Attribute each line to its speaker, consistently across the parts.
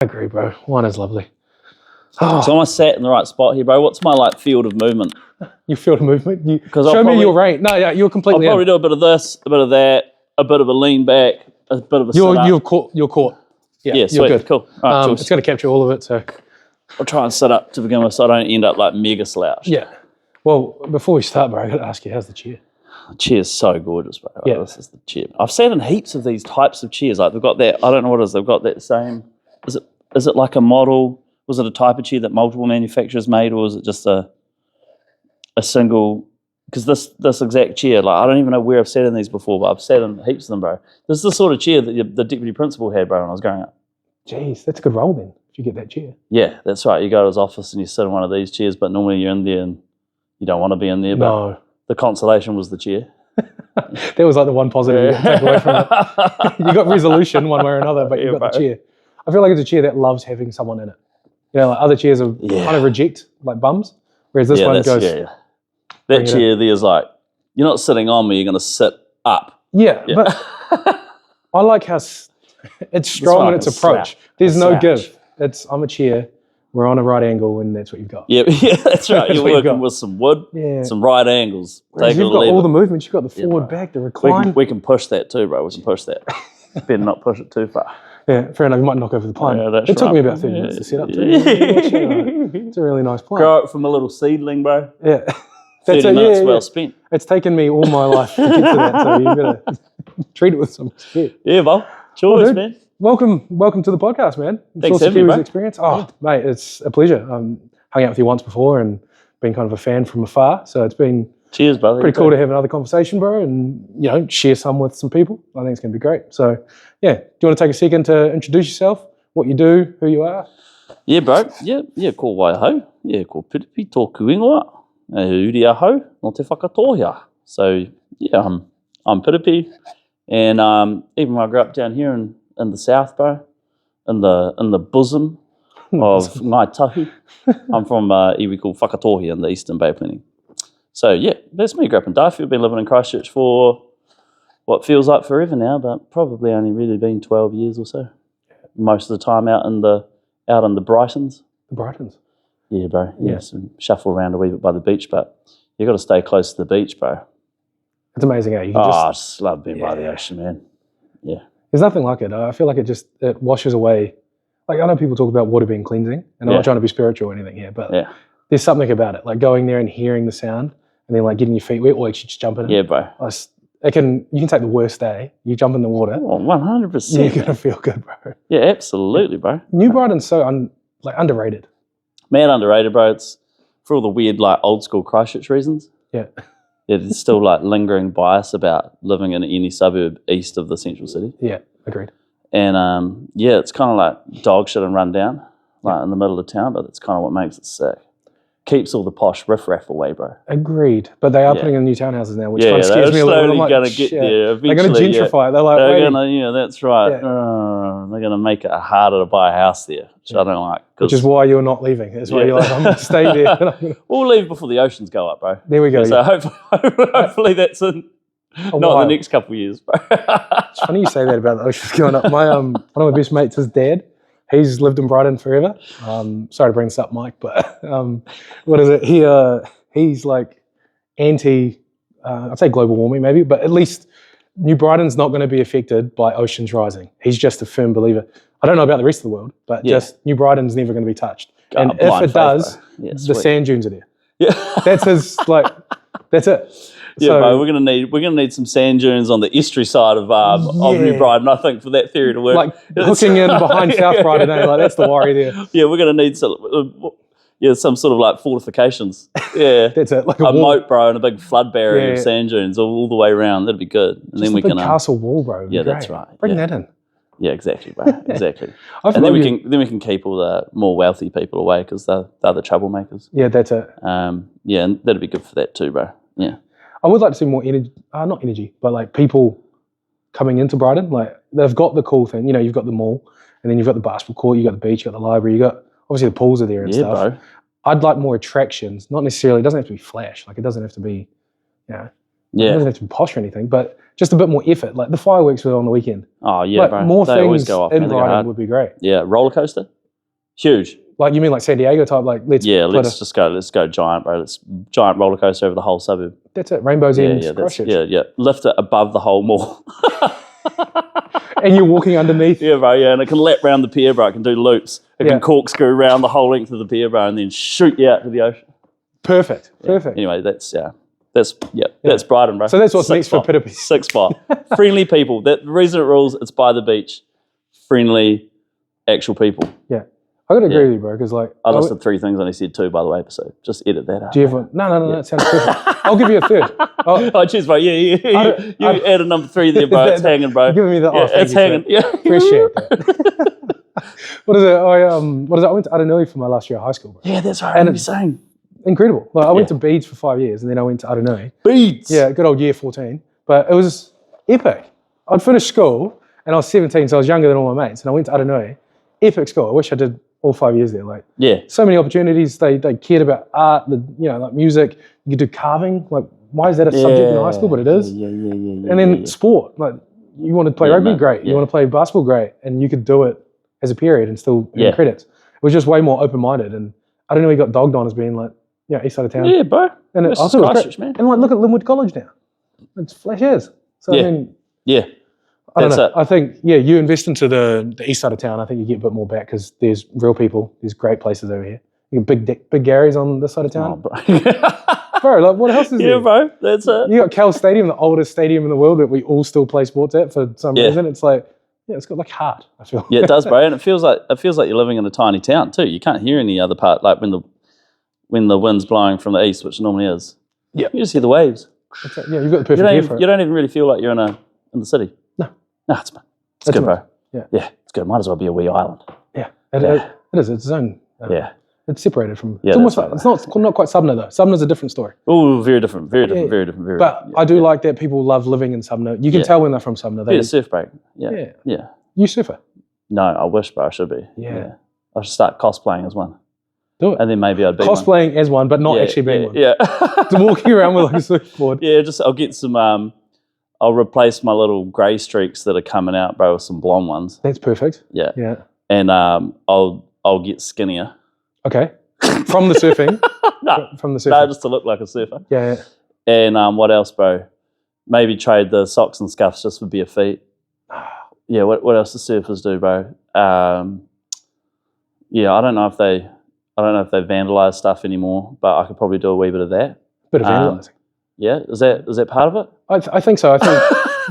Speaker 1: I agree, bro. Wine is lovely.
Speaker 2: Oh. So am I sat in the right spot here, bro? What's my field of movement?
Speaker 1: You feel the movement? Show me your range. No, yeah, you're completely.
Speaker 2: I'll probably do a bit of this, a bit of that, a bit of a lean back, a bit of a sit-up.
Speaker 1: You're caught.
Speaker 2: Yeah, sweet. You're good. Cool.
Speaker 1: All right, it's going to capture all of it, so
Speaker 2: I'll try and sit up to begin with, so I don't end up like mega slouched.
Speaker 1: Yeah. Well, before we start, bro, I got to ask you, how's the chair?
Speaker 2: The chair's so gorgeous, bro.
Speaker 1: Yeah.
Speaker 2: This is the chair. I've sat in heaps of these types of chairs. Like they've got that. I don't know what it is. They've got that same. Is it like a model? Was it a type of chair that multiple manufacturers made, or was it just a single? Because this exact chair, like I don't even know where I've sat in these before, but I've sat in heaps of them, bro. This is the sort of chair that the deputy principal had, bro, when I was growing up.
Speaker 1: Jeez, that's a good role then, if you get that chair.
Speaker 2: Yeah, that's right. You go to his office and you sit in one of these chairs, but normally you're in there and you don't want to be in there. But
Speaker 1: no.
Speaker 2: The consolation was the chair.
Speaker 1: That was like the one positive you take away from it. You got resolution one way or another, but you got the chair. I feel like it's a chair that loves having someone in it. You know, like other chairs are kind of reject, like bums, whereas this one goes...
Speaker 2: Yeah. That chair there's like, you're not sitting on me, you're going to sit up.
Speaker 1: Yeah. But I like how it's strong in its approach. There's no give. I'm a chair, we're on a right angle, and that's what you've got.
Speaker 2: Yeah, that's right. You're working with some wood, some right angles.
Speaker 1: You've got all the movements. You've got the forward, back, the recline.
Speaker 2: We can push that too, bro. We can push that. Better not push it too far.
Speaker 1: Yeah, fair enough. You might knock over the plane.
Speaker 2: Yeah,
Speaker 1: it took me about 30 minutes to set up. It's a really nice plane.
Speaker 2: Grow up from a little seedling, bro.
Speaker 1: Yeah.
Speaker 2: 30 minutes well spent.
Speaker 1: It's taken me all my life to get to that, so you better treat it with some respect.
Speaker 2: Yeah, Vol. Cheers, man.
Speaker 1: Welcome to the podcast, man.
Speaker 2: Thanks for having me, bro.
Speaker 1: Experience. Oh, mate, it's a pleasure. Hung out with you once before and been kind of a fan from afar, so it's been
Speaker 2: cheers, brother.
Speaker 1: Pretty cool to have another conversation, bro, and share some with some people. I think it's going to be great. So, yeah, do you want to take a second to introduce yourself, what you do, who you are?
Speaker 2: Yeah, bro. Yeah, ko waiho. Yeah, ko Piripi tōku ingoa. Uri aho, no te whakatohia. So, yeah, I'm Piripi, and even when I grew up down here in the south, bro, in the bosom of Ngai Tahu, I'm from iwi called Whakatohia in the Eastern Bay of Plenty. So, yeah, that's me. Grew up in Darfield. Been living in Christchurch for what feels like forever now, but probably only really been 12 years or so. Most of the time out in the Brightons.
Speaker 1: The Brightons?
Speaker 2: Yeah, bro. Yeah, so shuffle around a wee bit by the beach, but you got to stay close to the beach, bro.
Speaker 1: It's amazing how you can
Speaker 2: I just love being by the ocean, man. Yeah.
Speaker 1: There's nothing like it. I feel like it washes away. Like, I know people talk about water being cleansing, and I'm not trying to be spiritual or anything here, but there's something about it, like going there and hearing the sound, and then like getting your feet wet, or actually just jumping in.
Speaker 2: Yeah, bro.
Speaker 1: You can take the worst day, you jump in the water.
Speaker 2: Oh, 100%.
Speaker 1: You're going to feel good, bro.
Speaker 2: Yeah, absolutely, bro.
Speaker 1: New Brighton's so underrated.
Speaker 2: Man, underrated, bro. It's for all the weird, like, old school Christchurch reasons.
Speaker 1: Yeah.
Speaker 2: Yeah, there's still, like, lingering bias about living in any suburb east of the central city.
Speaker 1: Yeah, agreed.
Speaker 2: And, it's kind of like dog shit and run down, like, in the middle of town, but it's kind of what makes it sick. Keeps all the posh riffraff away, bro.
Speaker 1: Agreed. But they are putting in new townhouses now, which kind of scares me a little bit.
Speaker 2: They're slowly going to get there.
Speaker 1: They're going to gentrify it. They're like,
Speaker 2: they're going to, that's right. Yeah. They're going to make it harder to buy a house there, which I don't like.
Speaker 1: Which is why you're not leaving. That's why you're like, I'm going to stay there.
Speaker 2: We'll leave before the oceans go up, bro.
Speaker 1: There we go.
Speaker 2: So hopefully that's in not the next couple of years, bro.
Speaker 1: It's funny you say that about the oceans going up. My one of my best mates, his dad, he's lived in Brighton forever. Sorry to bring this up, Mike, but what is it? He's like anti, I'd say global warming maybe, but at least New Brighton's not going to be affected by oceans rising. He's just a firm believer. I don't know about the rest of the world, but just New Brighton's never going to be touched. And if it does, the sand dunes are there.
Speaker 2: Yeah,
Speaker 1: that's that's it.
Speaker 2: Yeah, so, bro, we're gonna need some sand dunes on the eastry side of New Brighton, I think, for that theory to work.
Speaker 1: Like hooking in behind South Brighton, like that's the worry there.
Speaker 2: Yeah, we're gonna need some sort of like fortifications. Yeah,
Speaker 1: that's it. Like
Speaker 2: a moat, bro, and a big flood barrier of sand dunes all the way around. That'd be good. And
Speaker 1: just then we can castle wall, bro.
Speaker 2: Yeah, that's right.
Speaker 1: Bring that in.
Speaker 2: Yeah, exactly, bro. Exactly. And then we can keep all the more wealthy people away because they're the troublemakers.
Speaker 1: Yeah, that's it.
Speaker 2: Yeah, and that'd be good for that too, bro. Yeah.
Speaker 1: I would like to see more energy, not energy, but like people coming into Brighton. Like they've got the cool thing, you've got the mall, and then you've got the basketball court, you've got the beach, you've got the library, you've got obviously the pools are there and stuff. Bro. I'd like more attractions, not necessarily. It doesn't have to be flash. Like it doesn't have to be, it doesn't have to be posh or anything, but just a bit more effort. Like the fireworks were on the weekend.
Speaker 2: Oh yeah,
Speaker 1: Like
Speaker 2: bro.
Speaker 1: more
Speaker 2: They always
Speaker 1: things
Speaker 2: go off.
Speaker 1: in
Speaker 2: Man, they go
Speaker 1: Brighton
Speaker 2: hard.
Speaker 1: would be great.
Speaker 2: Yeah, roller coaster, huge.
Speaker 1: Like you mean like San Diego type? Like let's
Speaker 2: Let's go giant, bro. Let's giant roller coaster over the whole suburb.
Speaker 1: that's it. Rainbow's End, Christchurch.
Speaker 2: Yeah. Lift it above the whole mall.
Speaker 1: And you're walking underneath.
Speaker 2: Yeah, bro. Yeah, and it can lap round the pier, bro. It can do loops. It can corkscrew around the whole length of the pier, bro, and then shoot you out to the ocean.
Speaker 1: Perfect.
Speaker 2: Anyway, that's Brighton, bro.
Speaker 1: So that's what's next for Piripi.
Speaker 2: 6 spot. Friendly people. The reason it rules, it's by the beach. Friendly, actual people.
Speaker 1: Yeah. I got to agree with you, bro, because like...
Speaker 2: I listed 3 things and I said 2, by the way, so just edit that out.
Speaker 1: Do you have No, that sounds perfect. I'll give you a third.
Speaker 2: Oh, cheers, bro. Yeah. You added number 3 there, bro. It's hanging, bro.
Speaker 1: Giving me the...
Speaker 2: It's hanging. Yeah.
Speaker 1: Appreciate that. What is it? I went to Aranui for my last year of high school, bro.
Speaker 2: Yeah, that's right. And it's saying.
Speaker 1: Incredible. Like I went to Beads for 5 years and then I went to Aranui.
Speaker 2: Beads?
Speaker 1: Yeah, good old year 14. But it was epic. I'd finished school and I was 17, so I was younger than all my mates, and I went to Aranui. Epic school. I wish I did all 5 years there. Like, so many opportunities. They cared about art, like music. You could do carving. Like, why is that a subject in high school? But it is.
Speaker 2: Yeah.
Speaker 1: And then sport. Like, you want to play rugby, great. You want to play basketball, great. And you could do it as a period and still earn credits. It was just way more open-minded. And I don't know, he got dogged on as being like, east side of town.
Speaker 2: Yeah, bro.
Speaker 1: And I thought it was great. Man. And like, look at Linwood College now. It's flash as. So I mean, I don't know. I think, you invest into the east side of town, I think you get a bit more back because there's real people. There's great places over here. You get Big Gary's on this side of town.
Speaker 2: Oh, bro.
Speaker 1: Bro, like what else is there?
Speaker 2: Yeah, bro. That's it.
Speaker 1: You got Cal Stadium, the oldest stadium in the world that we all still play sports at for some reason. It's like, it's got like heart, I feel.
Speaker 2: Yeah, it does, bro. And it feels like you're living in a tiny town too. You can't hear any other part, like when the wind's blowing from the east, which normally is. Yeah. You just hear the waves.
Speaker 1: Yeah, you've got the perfect ear for it.
Speaker 2: You don't even really feel like you're in the city.
Speaker 1: No,
Speaker 2: it's good, bro.
Speaker 1: Yeah,
Speaker 2: it's good. Might as well be a wee island.
Speaker 1: Yeah, it is. It's its own. It's separated from.
Speaker 2: Yeah,
Speaker 1: it's almost like, it's not quite Sumner though. Sumner's a different story.
Speaker 2: Oh, very different. Very different.
Speaker 1: But I do like that people love living in Sumner. You can tell when they're from Sumner.
Speaker 2: They surf break. Yeah.
Speaker 1: You surfer?
Speaker 2: No, I wish, but I should be.
Speaker 1: Yeah.
Speaker 2: I should start cosplaying as one.
Speaker 1: Do it.
Speaker 2: And then maybe I'd be
Speaker 1: cosplaying as one, but not actually being one.
Speaker 2: Yeah.
Speaker 1: Walking around with like a surfboard.
Speaker 2: Yeah, I'll get some. I'll replace my little grey streaks that are coming out, bro, with some blonde ones.
Speaker 1: That's perfect.
Speaker 2: Yeah.
Speaker 1: Yeah.
Speaker 2: And I'll get skinnier.
Speaker 1: Okay. From the surfing. From the surfing.
Speaker 2: No, just to look like a surfer.
Speaker 1: Yeah.
Speaker 2: And what else, bro? Maybe trade the socks and scuffs just for bare feet. Yeah. What else do surfers do, bro? I don't know if they vandalise stuff anymore, but I could probably do a wee bit of that.
Speaker 1: Bit of vandalising.
Speaker 2: Yeah, is that part of it?
Speaker 1: I think so. I think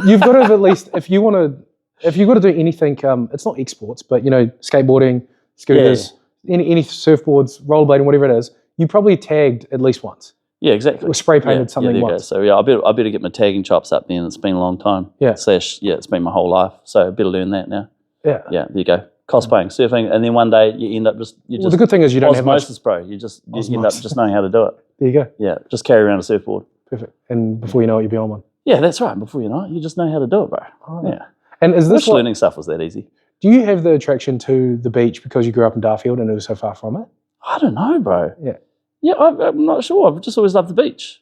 Speaker 1: you've got to at least if you've got to do anything. It's not exports, but skateboarding, scooters, any surfboards, rollerblading, whatever it is. You probably tagged at least once.
Speaker 2: Yeah, exactly.
Speaker 1: Or spray painted something once.
Speaker 2: So I better get my tagging chops up then. It's been a long time.
Speaker 1: Yeah.
Speaker 2: It's been my whole life. So I better learn that now.
Speaker 1: Yeah.
Speaker 2: Yeah. There you go. Cosplaying, surfing, and then one day you end up
Speaker 1: the good thing is you don't have much
Speaker 2: osmosis, bro. You end up just knowing how to do it.
Speaker 1: There you go.
Speaker 2: Yeah, just carry around a surfboard.
Speaker 1: Perfect. And before you know it, you'll be on one.
Speaker 2: Yeah, that's right. Before you know it, you just know how to do it, bro.
Speaker 1: Oh, yeah. And is this
Speaker 2: learning stuff was that easy?
Speaker 1: Do you have the attraction to the beach because you grew up in Darfield and it was so far from it?
Speaker 2: I don't know, bro.
Speaker 1: Yeah.
Speaker 2: Yeah, I'm not sure. I've just always loved the beach.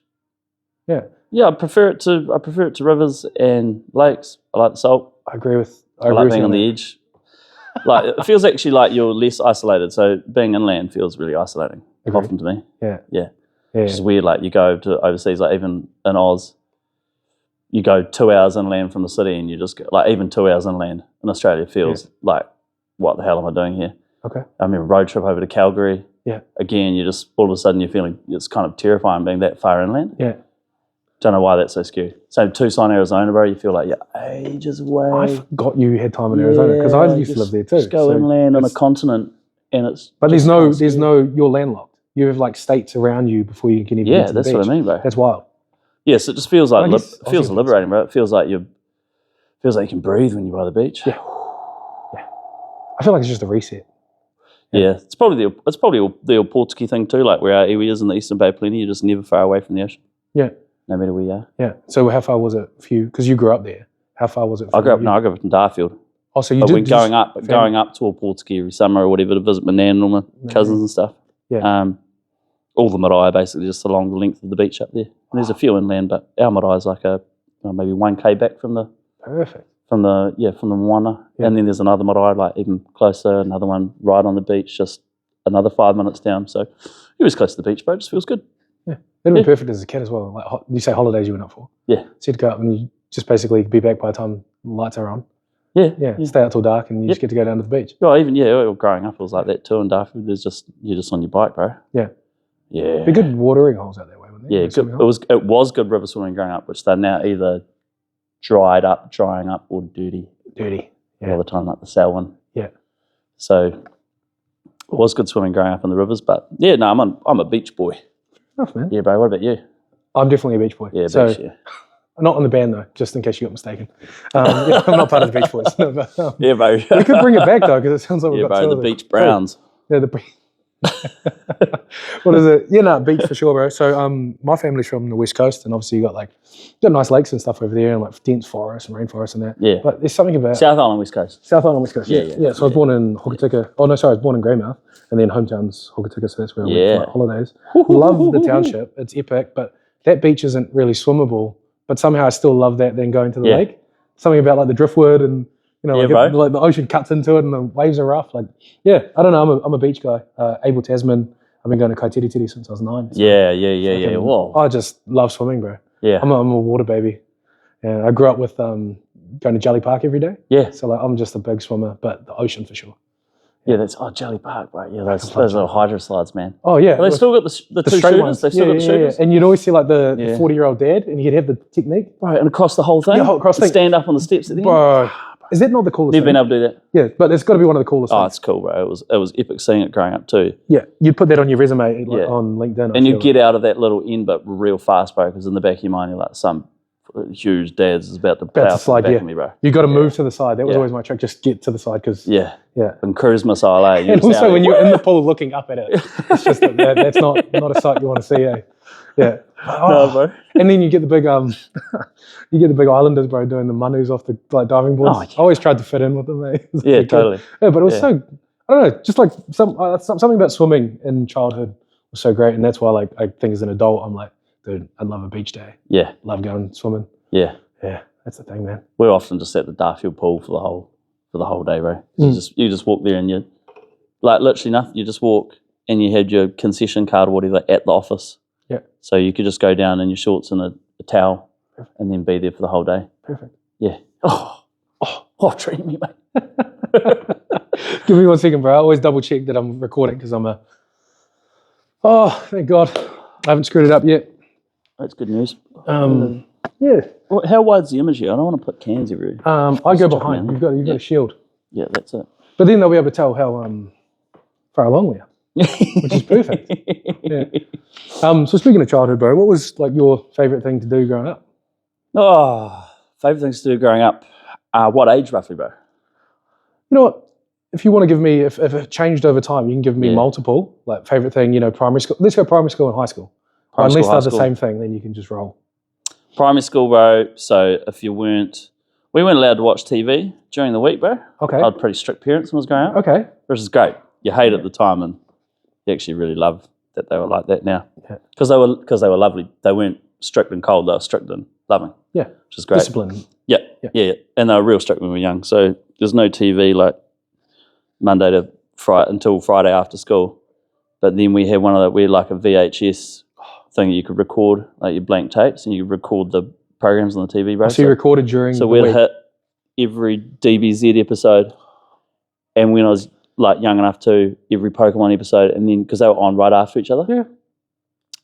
Speaker 1: Yeah.
Speaker 2: Yeah, I prefer it to rivers and lakes. I like the salt.
Speaker 1: I agree with.
Speaker 2: I like being on the edge. Like it feels actually like you're less isolated. So being inland feels really isolating.
Speaker 1: Agreed.
Speaker 2: Often to me.
Speaker 1: Yeah.
Speaker 2: Which is weird. Like you go to overseas, like even in Oz, you go 2 hours inland from the city, and you just go, like even 2 hours inland in Australia feels like, what the hell am I doing here?
Speaker 1: Okay.
Speaker 2: I remember a road trip over to Calgary.
Speaker 1: Yeah.
Speaker 2: Again, you just all of a sudden you're feeling it's kind of terrifying being that far inland.
Speaker 1: Yeah.
Speaker 2: Don't know why that's so scary. So Tucson, Arizona, bro, you feel like you're ages away.
Speaker 1: I forgot you had time in Arizona because I used to live there too.
Speaker 2: Just go inland on a continent, and it's.
Speaker 1: But there's no. You're landlocked. You have like states around you before you can even get to the beach.
Speaker 2: Yeah, that's what I mean, bro.
Speaker 1: That's wild.
Speaker 2: Yes, it just feels like liberating, bro. It feels like you can breathe when you're by the beach.
Speaker 1: Yeah. I feel like it's just a reset.
Speaker 2: Yeah, it's probably the Opotiki thing too, like where our iwi is in the Eastern Bay Plenty. You're just never far away from the ocean.
Speaker 1: Yeah.
Speaker 2: No matter where you are.
Speaker 1: Yeah. So how far was it for you? Because you grew up there. How far was it for
Speaker 2: I grew up in Darfield.
Speaker 1: Oh, so you
Speaker 2: but
Speaker 1: did
Speaker 2: going up to Opotiki every summer or whatever to visit my nan and all my cousins and stuff.
Speaker 1: Yeah.
Speaker 2: All the marae basically just along the length of the beach up there. And there's a few inland, but our marae is like a maybe 1K back from the
Speaker 1: Perfect.
Speaker 2: from the Moana.
Speaker 1: Yeah.
Speaker 2: And then there's another marae like even closer, another one right on the beach, just another 5 minutes down. So it was close to the beach, bro. It just feels good.
Speaker 1: Yeah, it'd be perfect as a kid as well. Like you say, holidays you went up for.
Speaker 2: Yeah.
Speaker 1: So you'd go up and you just basically be back by the time the lights are on.
Speaker 2: Yeah.
Speaker 1: Yeah, stay out till dark and you just get to go down to the beach.
Speaker 2: Oh, even growing up it was like that too. And Darfur, you're just on your bike, bro.
Speaker 1: Yeah.
Speaker 2: Yeah.
Speaker 1: Be good watering holes out that way, wouldn't they?
Speaker 2: Yeah, good. It was good river swimming growing up, which they're now either drying up, or dirty.
Speaker 1: Dirty. Yeah.
Speaker 2: All the time, like the Selwyn.
Speaker 1: Yeah.
Speaker 2: So it was good swimming growing up in the rivers, but yeah, no, I'm a beach boy.
Speaker 1: Enough, man.
Speaker 2: Yeah, bro. What about you?
Speaker 1: I'm definitely a beach boy.
Speaker 2: Yeah,
Speaker 1: so,
Speaker 2: beach. Yeah.
Speaker 1: Not on the band though, just in case you got mistaken. Yeah, I'm not part of the Beach Boys. No, but,
Speaker 2: Yeah, bro.
Speaker 1: we could bring it back though, because it sounds like we've
Speaker 2: Yeah,
Speaker 1: got
Speaker 2: bro. The Beach Browns.
Speaker 1: Yeah, what is it? Yeah, no, beach for sure, bro. So my family's from the West Coast, and obviously you got nice lakes and stuff over there, and like dense forest and rainforest and that.
Speaker 2: Yeah.
Speaker 1: But there's something about
Speaker 2: South Island, West Coast.
Speaker 1: South Island, West Coast.
Speaker 2: Yeah.
Speaker 1: So I was born in Hokitika. Oh no, sorry, I was born in Greymouth, and then hometown's Hokitika, so that's where I went for like holidays. Love the township; it's epic, but that beach isn't really swimmable. But somehow I still love that than going to the lake. Something about like the driftwood and like the ocean cuts into it and the waves are rough. Like, yeah, I don't know. I'm a beach guy. Abel Tasman. I've been going to Kaitiri since I was 9. So
Speaker 2: Yeah. Whoa.
Speaker 1: I just love swimming, bro.
Speaker 2: Yeah.
Speaker 1: I'm a water baby. Yeah, I grew up with going to Jelly Park every day.
Speaker 2: Yeah.
Speaker 1: So I'm just a big swimmer, but the ocean for sure.
Speaker 2: Yeah, that's Jelly Park, right? Yeah, those little hydro slides, man.
Speaker 1: Oh yeah.
Speaker 2: Well, they still got the two
Speaker 1: straight
Speaker 2: shooters.
Speaker 1: ones.
Speaker 2: They've still got the shooters.
Speaker 1: Yeah. And you'd always see like the 40-year-old dad, and he'd have the technique.
Speaker 2: Right, and across the whole thing.
Speaker 1: Yeah, across the thing.
Speaker 2: Stand up on the steps at the end.
Speaker 1: Bro, is that not the coolest
Speaker 2: Never
Speaker 1: thing?
Speaker 2: been able to do that.
Speaker 1: Yeah, but it's got to be one of the coolest
Speaker 2: Oh,
Speaker 1: things.
Speaker 2: it's cool, bro. It was epic seeing it growing up too.
Speaker 1: Yeah, you'd put that on your resume on LinkedIn.
Speaker 2: And you get out of that little end, but real fast, bro, because in the back of your mind, you're like, some huge dad's is about to plow to slide, back of me, bro.
Speaker 1: You got to move to the side. That was always my trick. Just get to the side because
Speaker 2: and cruise missile, eh?
Speaker 1: And also when you're in the pool looking up at it, it's just that's not a sight you want to see, eh? Yeah.
Speaker 2: No, bro.
Speaker 1: And then you get the big islanders, bro, doing the manus off the diving boards.
Speaker 2: Oh, yeah.
Speaker 1: I always tried to fit in with them, eh?
Speaker 2: Yeah, totally.
Speaker 1: Yeah, but it was so, I don't know, just like something about swimming in childhood was so great, and that's why I think as an adult I'm like, dude, I love a beach day.
Speaker 2: Yeah.
Speaker 1: Love going swimming.
Speaker 2: Yeah.
Speaker 1: Yeah, that's the thing, man.
Speaker 2: We're often just at the Darfield pool for the whole day, bro. You just walk there and you literally nothing. You just walk and you had your concession card or whatever at the office.
Speaker 1: Yeah.
Speaker 2: So you could just go down in your shorts and a towel and then be there for the whole day.
Speaker 1: Perfect.
Speaker 2: Yeah. Treat me, mate.
Speaker 1: Give me 1 second, bro. I always double check that I'm recording because thank God. I haven't screwed it up yet.
Speaker 2: That's good news.
Speaker 1: Yeah.
Speaker 2: Well, how wide's the image here? I don't want to put cans everywhere.
Speaker 1: I go behind. You've got a shield.
Speaker 2: Yeah, that's it.
Speaker 1: But then they'll be able to tell how far along we are, which is perfect. Yeah. So speaking of childhood, bro, what was your favourite thing to do growing up?
Speaker 2: Oh, favourite things to do growing up. What age roughly, bro?
Speaker 1: You know what? If you want to give me, if it changed over time, you can give me multiple. Favourite thing, primary school. Let's go primary school and high school. Unless they're the same thing, then you can just roll.
Speaker 2: Primary school, bro. So if we weren't allowed to watch TV during the week, bro.
Speaker 1: Okay.
Speaker 2: I had pretty strict parents when I was growing up.
Speaker 1: Okay.
Speaker 2: Which is great. You hate it at the time, and you actually really love that they were like that now.
Speaker 1: Yeah.
Speaker 2: Because they were lovely. They weren't strict and cold. They were strict and loving.
Speaker 1: Yeah.
Speaker 2: Which is great.
Speaker 1: Discipline.
Speaker 2: Yeah. And they were real strict when we were young. So there's no TV Monday to Friday until Friday after school. But then we had we had a VHS thing that you could record, your blank tapes, and you could record the programs on the TV, bro.
Speaker 1: So you recorded during the
Speaker 2: we'd
Speaker 1: week.
Speaker 2: hit every DBZ episode, and when I was young enough to, every Pokemon episode, and then because they were on right after each other.
Speaker 1: Yeah.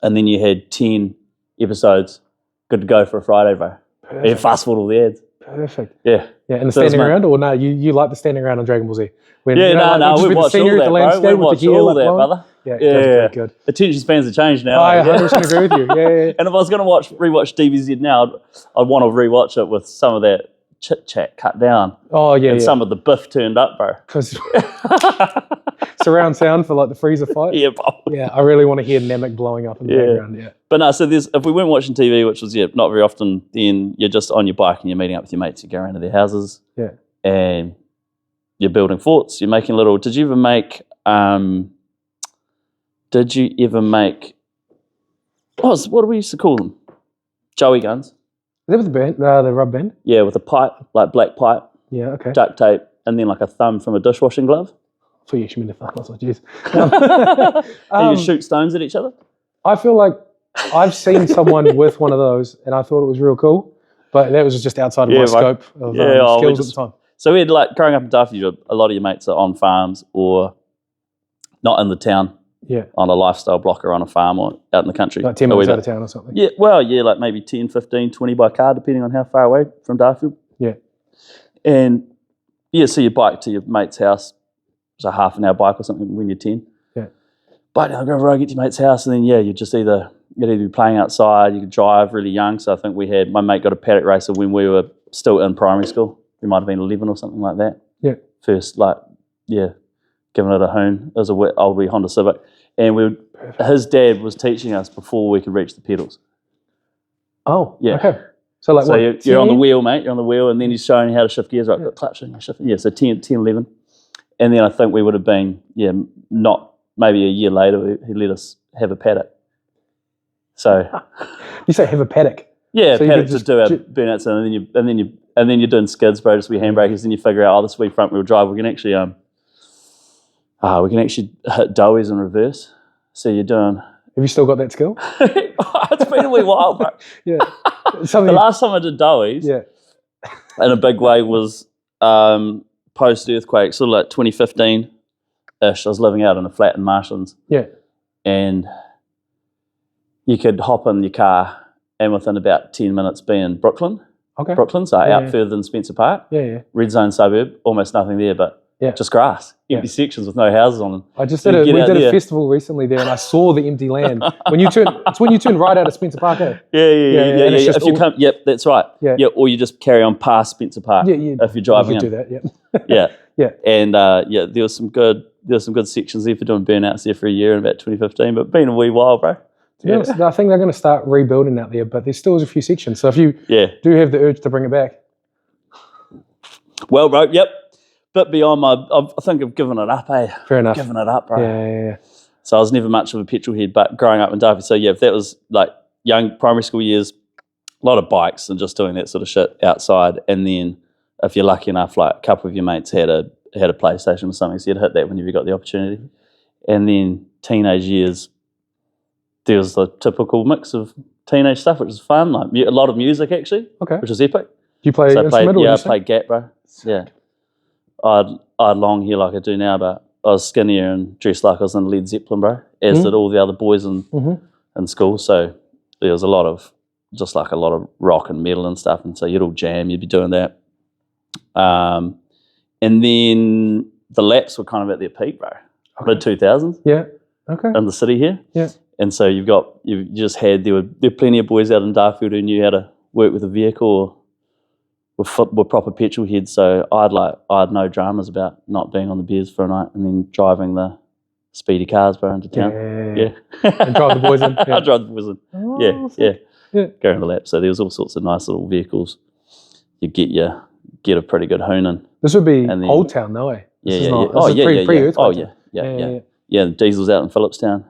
Speaker 2: And then you had 10 episodes good to go for a Friday, bro.
Speaker 1: Perfect.
Speaker 2: You fast forward all the ads.
Speaker 1: Perfect.
Speaker 2: Yeah.
Speaker 1: Yeah, and the standing around, or no, you like the standing around on Dragon Ball Z?
Speaker 2: We watched all that, bro. We watched all that, brother.
Speaker 1: Yeah. Good.
Speaker 2: Attention spans have changed now.
Speaker 1: I 100% agree with you. Yeah.
Speaker 2: And if I was going to rewatch DBZ now, I'd want to rewatch it with some of that chit chat cut down.
Speaker 1: Oh yeah,
Speaker 2: and some of the biff turned up, bro.
Speaker 1: Because surround sound for the freezer fight.
Speaker 2: Yeah, bro.
Speaker 1: Yeah, I really want to hear Namek blowing up in the background. Yeah.
Speaker 2: But no, so if we weren't watching TV, which was not very often, then you're just on your bike and you're meeting up with your mates. You go around to their houses.
Speaker 1: Yeah.
Speaker 2: And you're building forts. You're making little. Did you ever make? What do we used to call them? Joey guns.
Speaker 1: that with the band, the rub band?
Speaker 2: Yeah, with a pipe, like black pipe,
Speaker 1: Yeah, okay.
Speaker 2: duct tape, and then like a thumb from a dishwashing glove.
Speaker 1: For you actually mean the thumb, I was like, jeez.
Speaker 2: And you shoot stones at each other?
Speaker 1: I feel like I've seen someone with one of those and I thought it was real cool, but that was just outside of my scope of skills at the time.
Speaker 2: So we had, like, growing up in Darfur, a lot of your mates are on farms or not in the town.
Speaker 1: Yeah.
Speaker 2: On a lifestyle block or on a farm or out in the country.
Speaker 1: Like 10 minutes out of town or something.
Speaker 2: Yeah, well, yeah, like maybe 10, 15, 20 by car, depending on how far away from Darfur.
Speaker 1: Yeah.
Speaker 2: And, yeah, so you bike to your mate's house. It's a half an hour bike or something when you're 10.
Speaker 1: Yeah.
Speaker 2: Bike down the road, get to your mate's house, and then, yeah, you'd either be playing outside, you could drive really young. So I think my mate got a paddock racer when we were still in primary school. We might have been 11 or something like that.
Speaker 1: Yeah.
Speaker 2: First, giving it a hoon. It was a old wee Honda Civic. And his dad was teaching us before we could reach the pedals.
Speaker 1: Oh,
Speaker 2: yeah.
Speaker 1: Okay. So like,
Speaker 2: you're on the wheel, mate. You're on the wheel, and then he's showing you how to shift gears. Right, got clutch and shifting. Yeah, so 10, 11. And then I think we would have been, not maybe a year later, he let us have a paddock. So
Speaker 1: you say have a paddock?
Speaker 2: Yeah, so paddock to do our burnouts, and then you're doing skids, bro, just wee handbrakes. Then you figure out, this wee front wheel drive, we can actually hit doughies in reverse. So you're doing.
Speaker 1: Have you still got that skill?
Speaker 2: It's been a wee while, bro.
Speaker 1: Yeah.
Speaker 2: The last time I did doughies, in a big way, was post earthquake, sort of like 2015-ish. I was living out in a flat in Marshlands.
Speaker 1: Yeah.
Speaker 2: And you could hop in your car and within about 10 minutes be in Brooklyn.
Speaker 1: Okay.
Speaker 2: Brooklyn, so out further than Spencer Park.
Speaker 1: Yeah.
Speaker 2: Red zone suburb, almost nothing there, but just grass, empty sections with no houses on them.
Speaker 1: I just did we did a festival recently there, and I saw the empty land. When you turn right out of Spencer Park, eh?
Speaker 2: Yeah. If you come, that's right. Yeah, or you just carry on past Spencer Park. Yeah. If you're driving,
Speaker 1: do that. Yeah.
Speaker 2: Yeah. And there was some good sections there for doing burnouts there for a year in about 2015, but been a wee while, bro.
Speaker 1: To be honest, I think they're going to start rebuilding out there, but there still is a few sections. So if you do have the urge to bring it back,
Speaker 2: well, bro, yep. But beyond I think I've given it up, eh?
Speaker 1: Fair enough.
Speaker 2: Given it up, bro.
Speaker 1: Yeah.
Speaker 2: So I was never much of a petrol head, but growing up in Darfur, so yeah, if that was like young primary school years, a lot of bikes and just doing that sort of shit outside. And then if you're lucky enough, like a couple of your mates had a PlayStation or something, so you'd hit that whenever you got the opportunity. And then teenage years, there was the typical mix of teenage stuff, which was fun, like a lot of music actually, which was epic.
Speaker 1: Do you play instrumental?
Speaker 2: I played Gap, bro. Yeah. I had long hair like I do now, but I was skinnier and dressed like I was in Led Zeppelin, bro, as did all the other boys in school. So there was a lot of rock and metal and stuff, and so you'd all jam, you'd be doing that. And then the laps were kind of at their peak, bro. Mid-2000s.
Speaker 1: Yeah. Okay.
Speaker 2: In the city here.
Speaker 1: Yeah.
Speaker 2: And so there were plenty of boys out in Darfur who knew how to work with a vehicle or were proper petrol heads. So I had no dramas about not being on the beers for a night and then driving the speedy cars, bro, into town. Yeah.
Speaker 1: And drive the boys in. Yeah.
Speaker 2: I drive the boys in.
Speaker 1: Oh,
Speaker 2: yeah. Go on the lap. So there was all sorts of nice little vehicles. You get a pretty good hoon in.
Speaker 1: This would be Old Town, though, eh?
Speaker 2: Pre-earthquake. Yeah, the diesel's out in Phillipstown.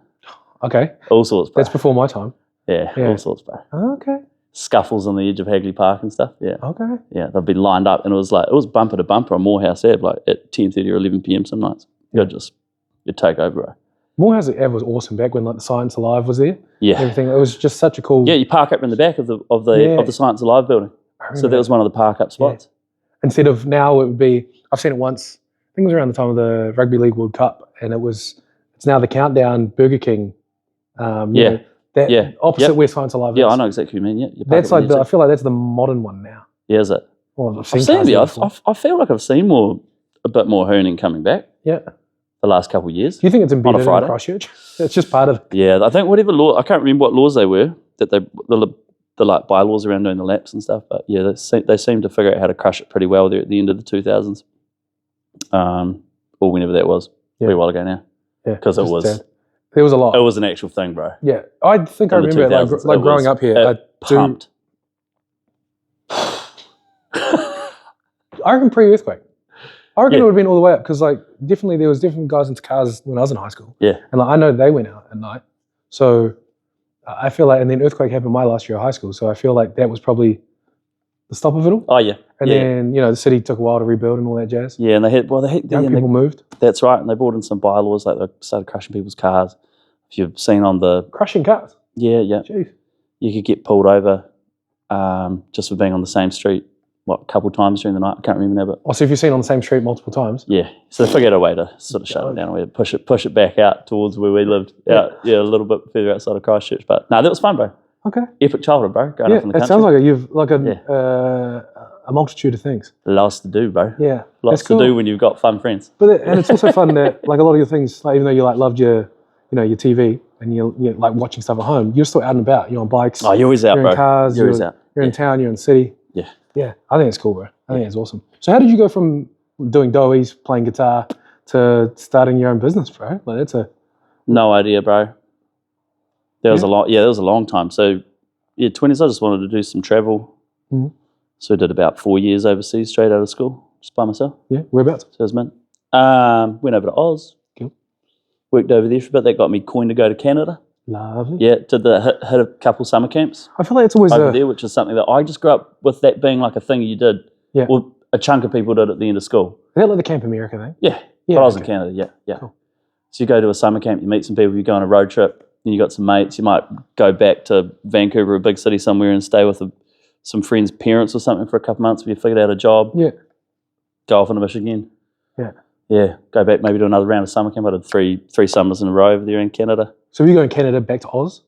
Speaker 1: Okay.
Speaker 2: All sorts, bro.
Speaker 1: That's before my time.
Speaker 2: Yeah, all sorts, bro.
Speaker 1: Okay.
Speaker 2: Scuffles on the edge of Hagley Park and stuff. Yeah.
Speaker 1: Okay.
Speaker 2: Yeah, they'd be lined up, and it was bumper to bumper on Morehouse Ave, like at 10:30 or 11 p.m. some nights. You'd take over, bro.
Speaker 1: Morehouse Ave was awesome back when like the Science Alive was there.
Speaker 2: Yeah.
Speaker 1: Everything. It was just such a cool.
Speaker 2: Yeah, you park up in the back of the Science Alive building. So that was one of the park up spots.
Speaker 1: Yeah. Instead of now, it would be. I've seen it once. I think it was around the time of the Rugby League World Cup, and it's now the Countdown Burger King. Opposite where Science Alive is.
Speaker 2: Yeah, I know exactly what you mean. Yeah,
Speaker 1: that's like I feel like that's the modern one now.
Speaker 2: Yeah, is it?
Speaker 1: Well,
Speaker 2: I've seen I feel like I've seen a bit more hooning coming back.
Speaker 1: Yeah.
Speaker 2: The last couple of years.
Speaker 1: Do you think it's embedded in Christchurch? It's just part of it.
Speaker 2: Yeah, I think whatever law, I can't remember what laws they were, that the like bylaws around doing the laps and stuff, but yeah, they seem to figure out how to crush it pretty well there at the end of the 2000s. Or whenever that was, a wee while ago now.
Speaker 1: Yeah.
Speaker 2: Because it was...
Speaker 1: There was a lot.
Speaker 2: It was an actual thing, bro.
Speaker 1: Yeah. I think I remember it, like growing up here.
Speaker 2: Pumped.
Speaker 1: I reckon pre-earthquake. I reckon it would have been all the way up because like definitely there was different guys into cars when I was in high school.
Speaker 2: Yeah.
Speaker 1: And like I know they went out at night. So I feel like, and then earthquake happened my last year of high school. So I feel like that was probably the stop of it all.
Speaker 2: Oh yeah.
Speaker 1: And then, the city took a while to rebuild and all that jazz.
Speaker 2: Yeah, and young
Speaker 1: people moved.
Speaker 2: That's right, and they brought in some bylaws, like they started crushing people's cars. If you've seen on the...
Speaker 1: Crushing cars?
Speaker 2: Yeah.
Speaker 1: Jeez.
Speaker 2: You could get pulled over just for being on the same street, a couple of times during the night. I can't remember now, but...
Speaker 1: So if you're seen on the same street multiple times?
Speaker 2: Yeah, so they figured out a way to sort of shut it down, a way to push it back out towards where we lived, a little bit further outside of Christchurch. But no, that was fun, bro.
Speaker 1: Okay.
Speaker 2: Epic childhood, bro, growing up in the country.
Speaker 1: It sounds like you've a multitude of things.
Speaker 2: Lots to do, bro.
Speaker 1: Yeah.
Speaker 2: Lots to do when you've got fun friends.
Speaker 1: And it's also fun that, like, a lot of your things, like, even though you loved your TV and you're like watching stuff at home, you're still out and about. You're on bikes.
Speaker 2: Oh, you're always out,
Speaker 1: you're
Speaker 2: bro.
Speaker 1: In cars.
Speaker 2: You're always out.
Speaker 1: You're in town. You're in the city.
Speaker 2: Yeah.
Speaker 1: Yeah. I think it's cool, bro. I think it's awesome. So how did you go from doing doughies, playing guitar, to starting your own business, bro? Like, that's
Speaker 2: no idea, bro. There was a long time. So, 20s, I just wanted to do some travel.
Speaker 1: Mm-hmm.
Speaker 2: So I did about 4 years overseas straight out of school, just by myself.
Speaker 1: Yeah, whereabouts?
Speaker 2: Tasman. Went over to Oz.
Speaker 1: Cool.
Speaker 2: Worked over there for a bit. That got me coin to go to Canada.
Speaker 1: Lovely.
Speaker 2: Yeah, hit a couple summer camps.
Speaker 1: I feel like it's always
Speaker 2: over there, which is something that I just grew up with, that being like a thing you did.
Speaker 1: Yeah.
Speaker 2: Well, a chunk of people did at the end of school.
Speaker 1: Is that like the Camp America thing?
Speaker 2: Yeah. But I was in Canada, yeah.
Speaker 1: Cool.
Speaker 2: So you go to a summer camp, you meet some people, you go on a road trip, and you got some mates. You might go back to Vancouver, a big city somewhere, and stay with some friends' parents or something for a couple of months. If you figured out a job, go off on a mission again. Yeah. Go back maybe to another round of summer camp. I did three summers in a row over there in Canada.
Speaker 1: So were you going Canada back to Oz?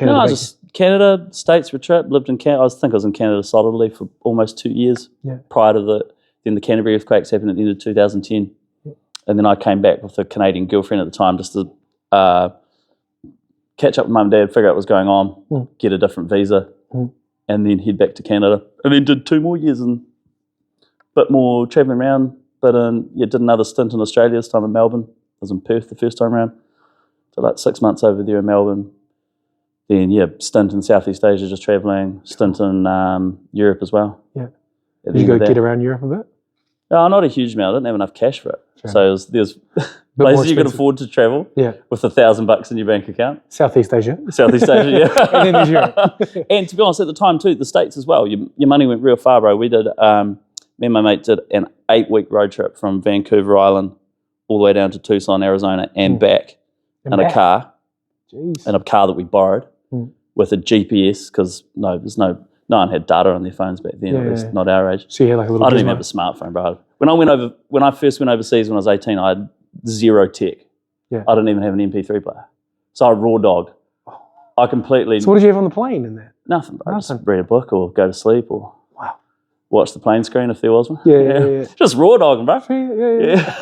Speaker 2: No, just Canada, States for a trip. Lived in Canada. I was in Canada solidly for almost 2 years.
Speaker 1: Yeah.
Speaker 2: Prior to the Canterbury earthquakes happened at the end of 2010, and then I came back with a Canadian girlfriend at the time just to catch up with mum and dad, figure out what was going on, get a different visa, and then head back to Canada. And then did 2 more years and a bit more travelling around. But did another stint in Australia, this time in Melbourne. I was in Perth the first time around. So like 6 months over there in Melbourne. Then, stint in Southeast Asia, just travelling. Stint in Europe as well.
Speaker 1: Yeah. Did you go get around Europe a bit?
Speaker 2: No, not a huge amount. I didn't have enough cash for it.
Speaker 1: Sure.
Speaker 2: So there's places you could afford to travel with $1,000 in your bank account.
Speaker 1: Southeast Asia.
Speaker 2: Yeah.
Speaker 1: And then there's Europe.
Speaker 2: And to be honest, at the time too, the States as well. Your money went real far, bro. We did, me and my mate did an 8-week road trip from Vancouver Island all the way down to Tucson, Arizona and back in a car.
Speaker 1: Jeez.
Speaker 2: In a car that we borrowed with a GPS because no one had data on their phones back then, at least not our age.
Speaker 1: So you had like a little
Speaker 2: I didn't even have a smartphone, bro. When I first went overseas when I was 18, I had zero tech.
Speaker 1: Yeah.
Speaker 2: I didn't even have an MP3 player. So I raw dogged. I completely...
Speaker 1: So what did you have on the plane in that?
Speaker 2: Nothing, bro. Just read a book or go to sleep or watch the plane screen if there was one.
Speaker 1: Yeah.
Speaker 2: Just raw dogging, bro.
Speaker 1: Yeah.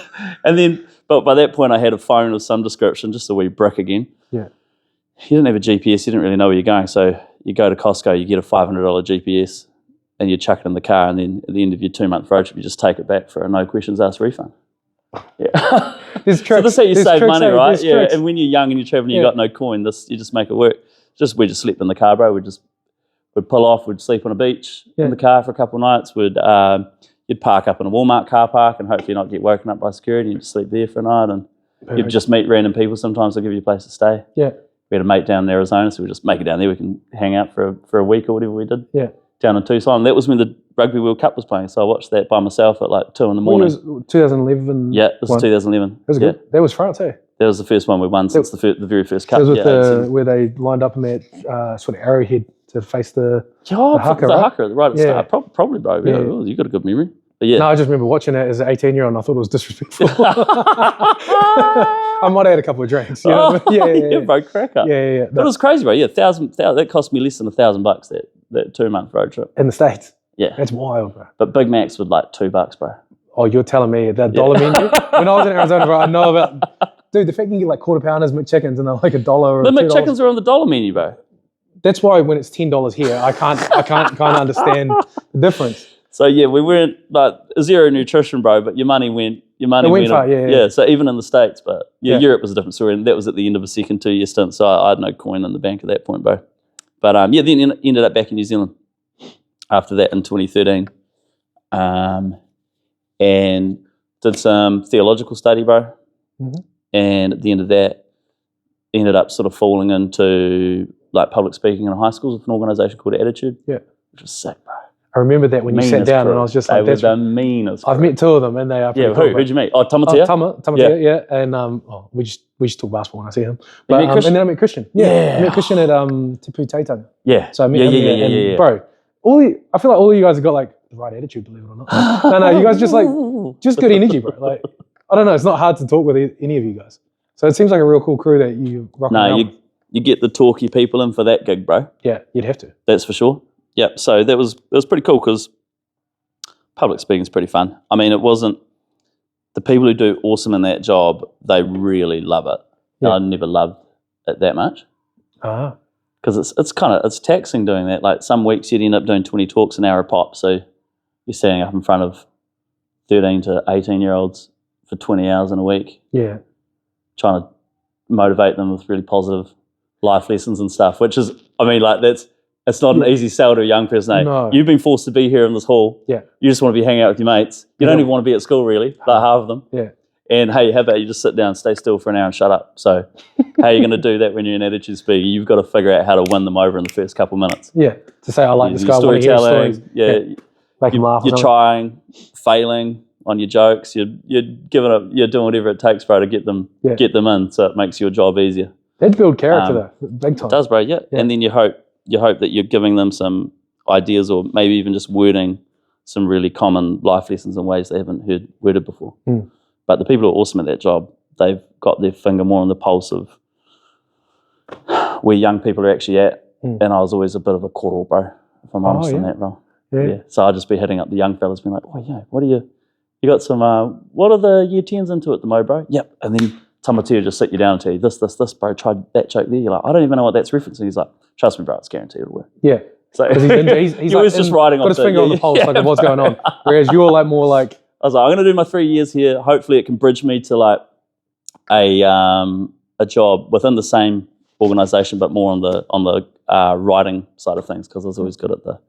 Speaker 2: And then, but by that point I had a phone of some description, just a wee brick again.
Speaker 1: Yeah.
Speaker 2: You didn't have a GPS, you didn't really know where you're going. So you go to Costco, you get a $500 GPS and you chuck it in the car, and then at the end of your 2-month road trip, you just take it back for a no questions asked refund. Yeah.
Speaker 1: So
Speaker 2: that's how you save money, right? Yeah. Tricks. And when you're young and you're traveling, you got no coin, you just make it work. We just slept in the car, bro. We'd pull off, we'd sleep on a beach in the car for a couple of nights. You'd park up in a Walmart car park and hopefully not get woken up by security and just sleep there for a night. And you'd just meet random people. Sometimes they'll give you a place to stay.
Speaker 1: Yeah.
Speaker 2: We had a mate down in Arizona, so we just make it down there. We can hang out for a week or whatever we did.
Speaker 1: Yeah.
Speaker 2: Down in Tucson. That was when the Rugby World Cup was playing, so I watched that by myself at like 2 in the morning.
Speaker 1: It was 2011?
Speaker 2: Yeah, this was 2011.
Speaker 1: That was good. That was France, eh?
Speaker 2: That was the first one we won since the very first cup.
Speaker 1: That was where they lined up in that sort of arrowhead to face the haka,
Speaker 2: right at the start. Probably, bro. Yeah. You got a good memory. But yeah.
Speaker 1: No, I just remember watching it as an 18-year-old and I thought it was disrespectful. I might have had a couple of drinks. You know? Yeah,
Speaker 2: bro, crack up.
Speaker 1: Yeah.
Speaker 2: But it was crazy, bro. Yeah, that cost me less than $1,000 that 2-month road trip.
Speaker 1: In the States?
Speaker 2: Yeah.
Speaker 1: That's wild, bro.
Speaker 2: But Big Macs were like $2, bro.
Speaker 1: Oh, you're telling me that dollar menu? When I was in Arizona, bro, I know about... Dude, the fact you can get like quarter pounders McChickens and they're like $1 or
Speaker 2: The
Speaker 1: $2.
Speaker 2: McChickens are on the dollar menu, bro.
Speaker 1: That's why when it's $10 here, I can't kind of understand the difference.
Speaker 2: So yeah, we weren't like zero nutrition, bro. But your money went
Speaker 1: far, yeah.
Speaker 2: So even in the States, but Europe was a different story, and that was at the end of a second 2-year stint. So I had no coin in the bank at that point, bro. But then ended up back in New Zealand after that in 2013, and did some theological study, bro.
Speaker 1: Mm-hmm.
Speaker 2: And at the end of that, ended up sort of falling into like public speaking in high schools with an organisation called Attitude.
Speaker 1: Yeah,
Speaker 2: which was sick, bro.
Speaker 1: I remember that when you sat down, and I was just like,
Speaker 2: they were the meanest.
Speaker 1: I've met two of them, and they are pretty
Speaker 2: Yeah,
Speaker 1: cool.
Speaker 2: who'd you meet? Oh, Tamatea?
Speaker 1: Tamatea, yeah. And we just talk basketball when I see him. But,
Speaker 2: met Christian?
Speaker 1: And then I met Christian. Yeah. I met Christian at Tipu Teitanga.
Speaker 2: Yeah.
Speaker 1: So I met him there, and bro, I feel like all of you guys have got like the right attitude, believe it or not. No, you guys just good energy, bro. Like, I don't know, it's not hard to talk with any of you guys. So it seems like a real cool crew that you rock around with.
Speaker 2: You get the talky people in for that gig, bro.
Speaker 1: Yeah, you'd have to.
Speaker 2: That's for sure. Yep. So it was pretty cool because public speaking is pretty fun. I mean, it wasn't the people who do awesome in that job. They really love it.
Speaker 1: Yeah.
Speaker 2: I never loved it that much because it's taxing doing that. Like some weeks you'd end up doing 20 talks an hour a pop. So you're standing up in front of 13 to 18-year-olds for 20 hours in a week.
Speaker 1: Yeah.
Speaker 2: Trying to motivate them with really positive life lessons and stuff, which is, I mean, like it's not an easy sell to a young person. Eh?
Speaker 1: No.
Speaker 2: You've been forced to be here in this hall.
Speaker 1: Yeah.
Speaker 2: You just want to be hanging out with your mates. You don't even want to be at school, really, like half of them.
Speaker 1: Yeah.
Speaker 2: And hey, how about you just sit down, stay still for an hour and shut up? So how are you going to do that when you're an attitude speaker? You've got to figure out how to win them over in the first couple of minutes.
Speaker 1: Yeah. To say, I like this guy, I want to hear stories.
Speaker 2: Yeah.
Speaker 1: Make him laugh.
Speaker 2: You're trying, failing on your jokes. You're giving up. You're doing whatever it takes, bro, to get them in. So it makes your job easier.
Speaker 1: That'd build character, though, big time.
Speaker 2: It does, bro. Yeah. And then you hope that you're giving them some ideas, or maybe even just wording some really common life lessons in ways they haven't heard worded before.
Speaker 1: Mm.
Speaker 2: But the people who are awesome at that job, they've got their finger more on the pulse of where young people are actually at. And I was always a bit of a coddle, bro, if I'm honest in that role. Yeah. So I'd just be hitting up the young fellas, being like, "Oh yeah, what are you got some? What are the year 10s into at the mo, bro?" Yep. And then Tamatea just sit you down and tell you this, bro. Try that joke there. You're like, I don't even know what that's referencing. He's like, trust me, bro, it's guaranteed it'll work.
Speaker 1: Yeah.
Speaker 2: So
Speaker 1: he's
Speaker 2: he was
Speaker 1: like,
Speaker 2: just riding on
Speaker 1: got his finger on the pulse, like of what's going on. Whereas you're like more like,
Speaker 2: I was like, I'm going to do my 3 years here. Hopefully, it can bridge me to like a job within the same organisation, but more on the writing side of things, because I was always good at the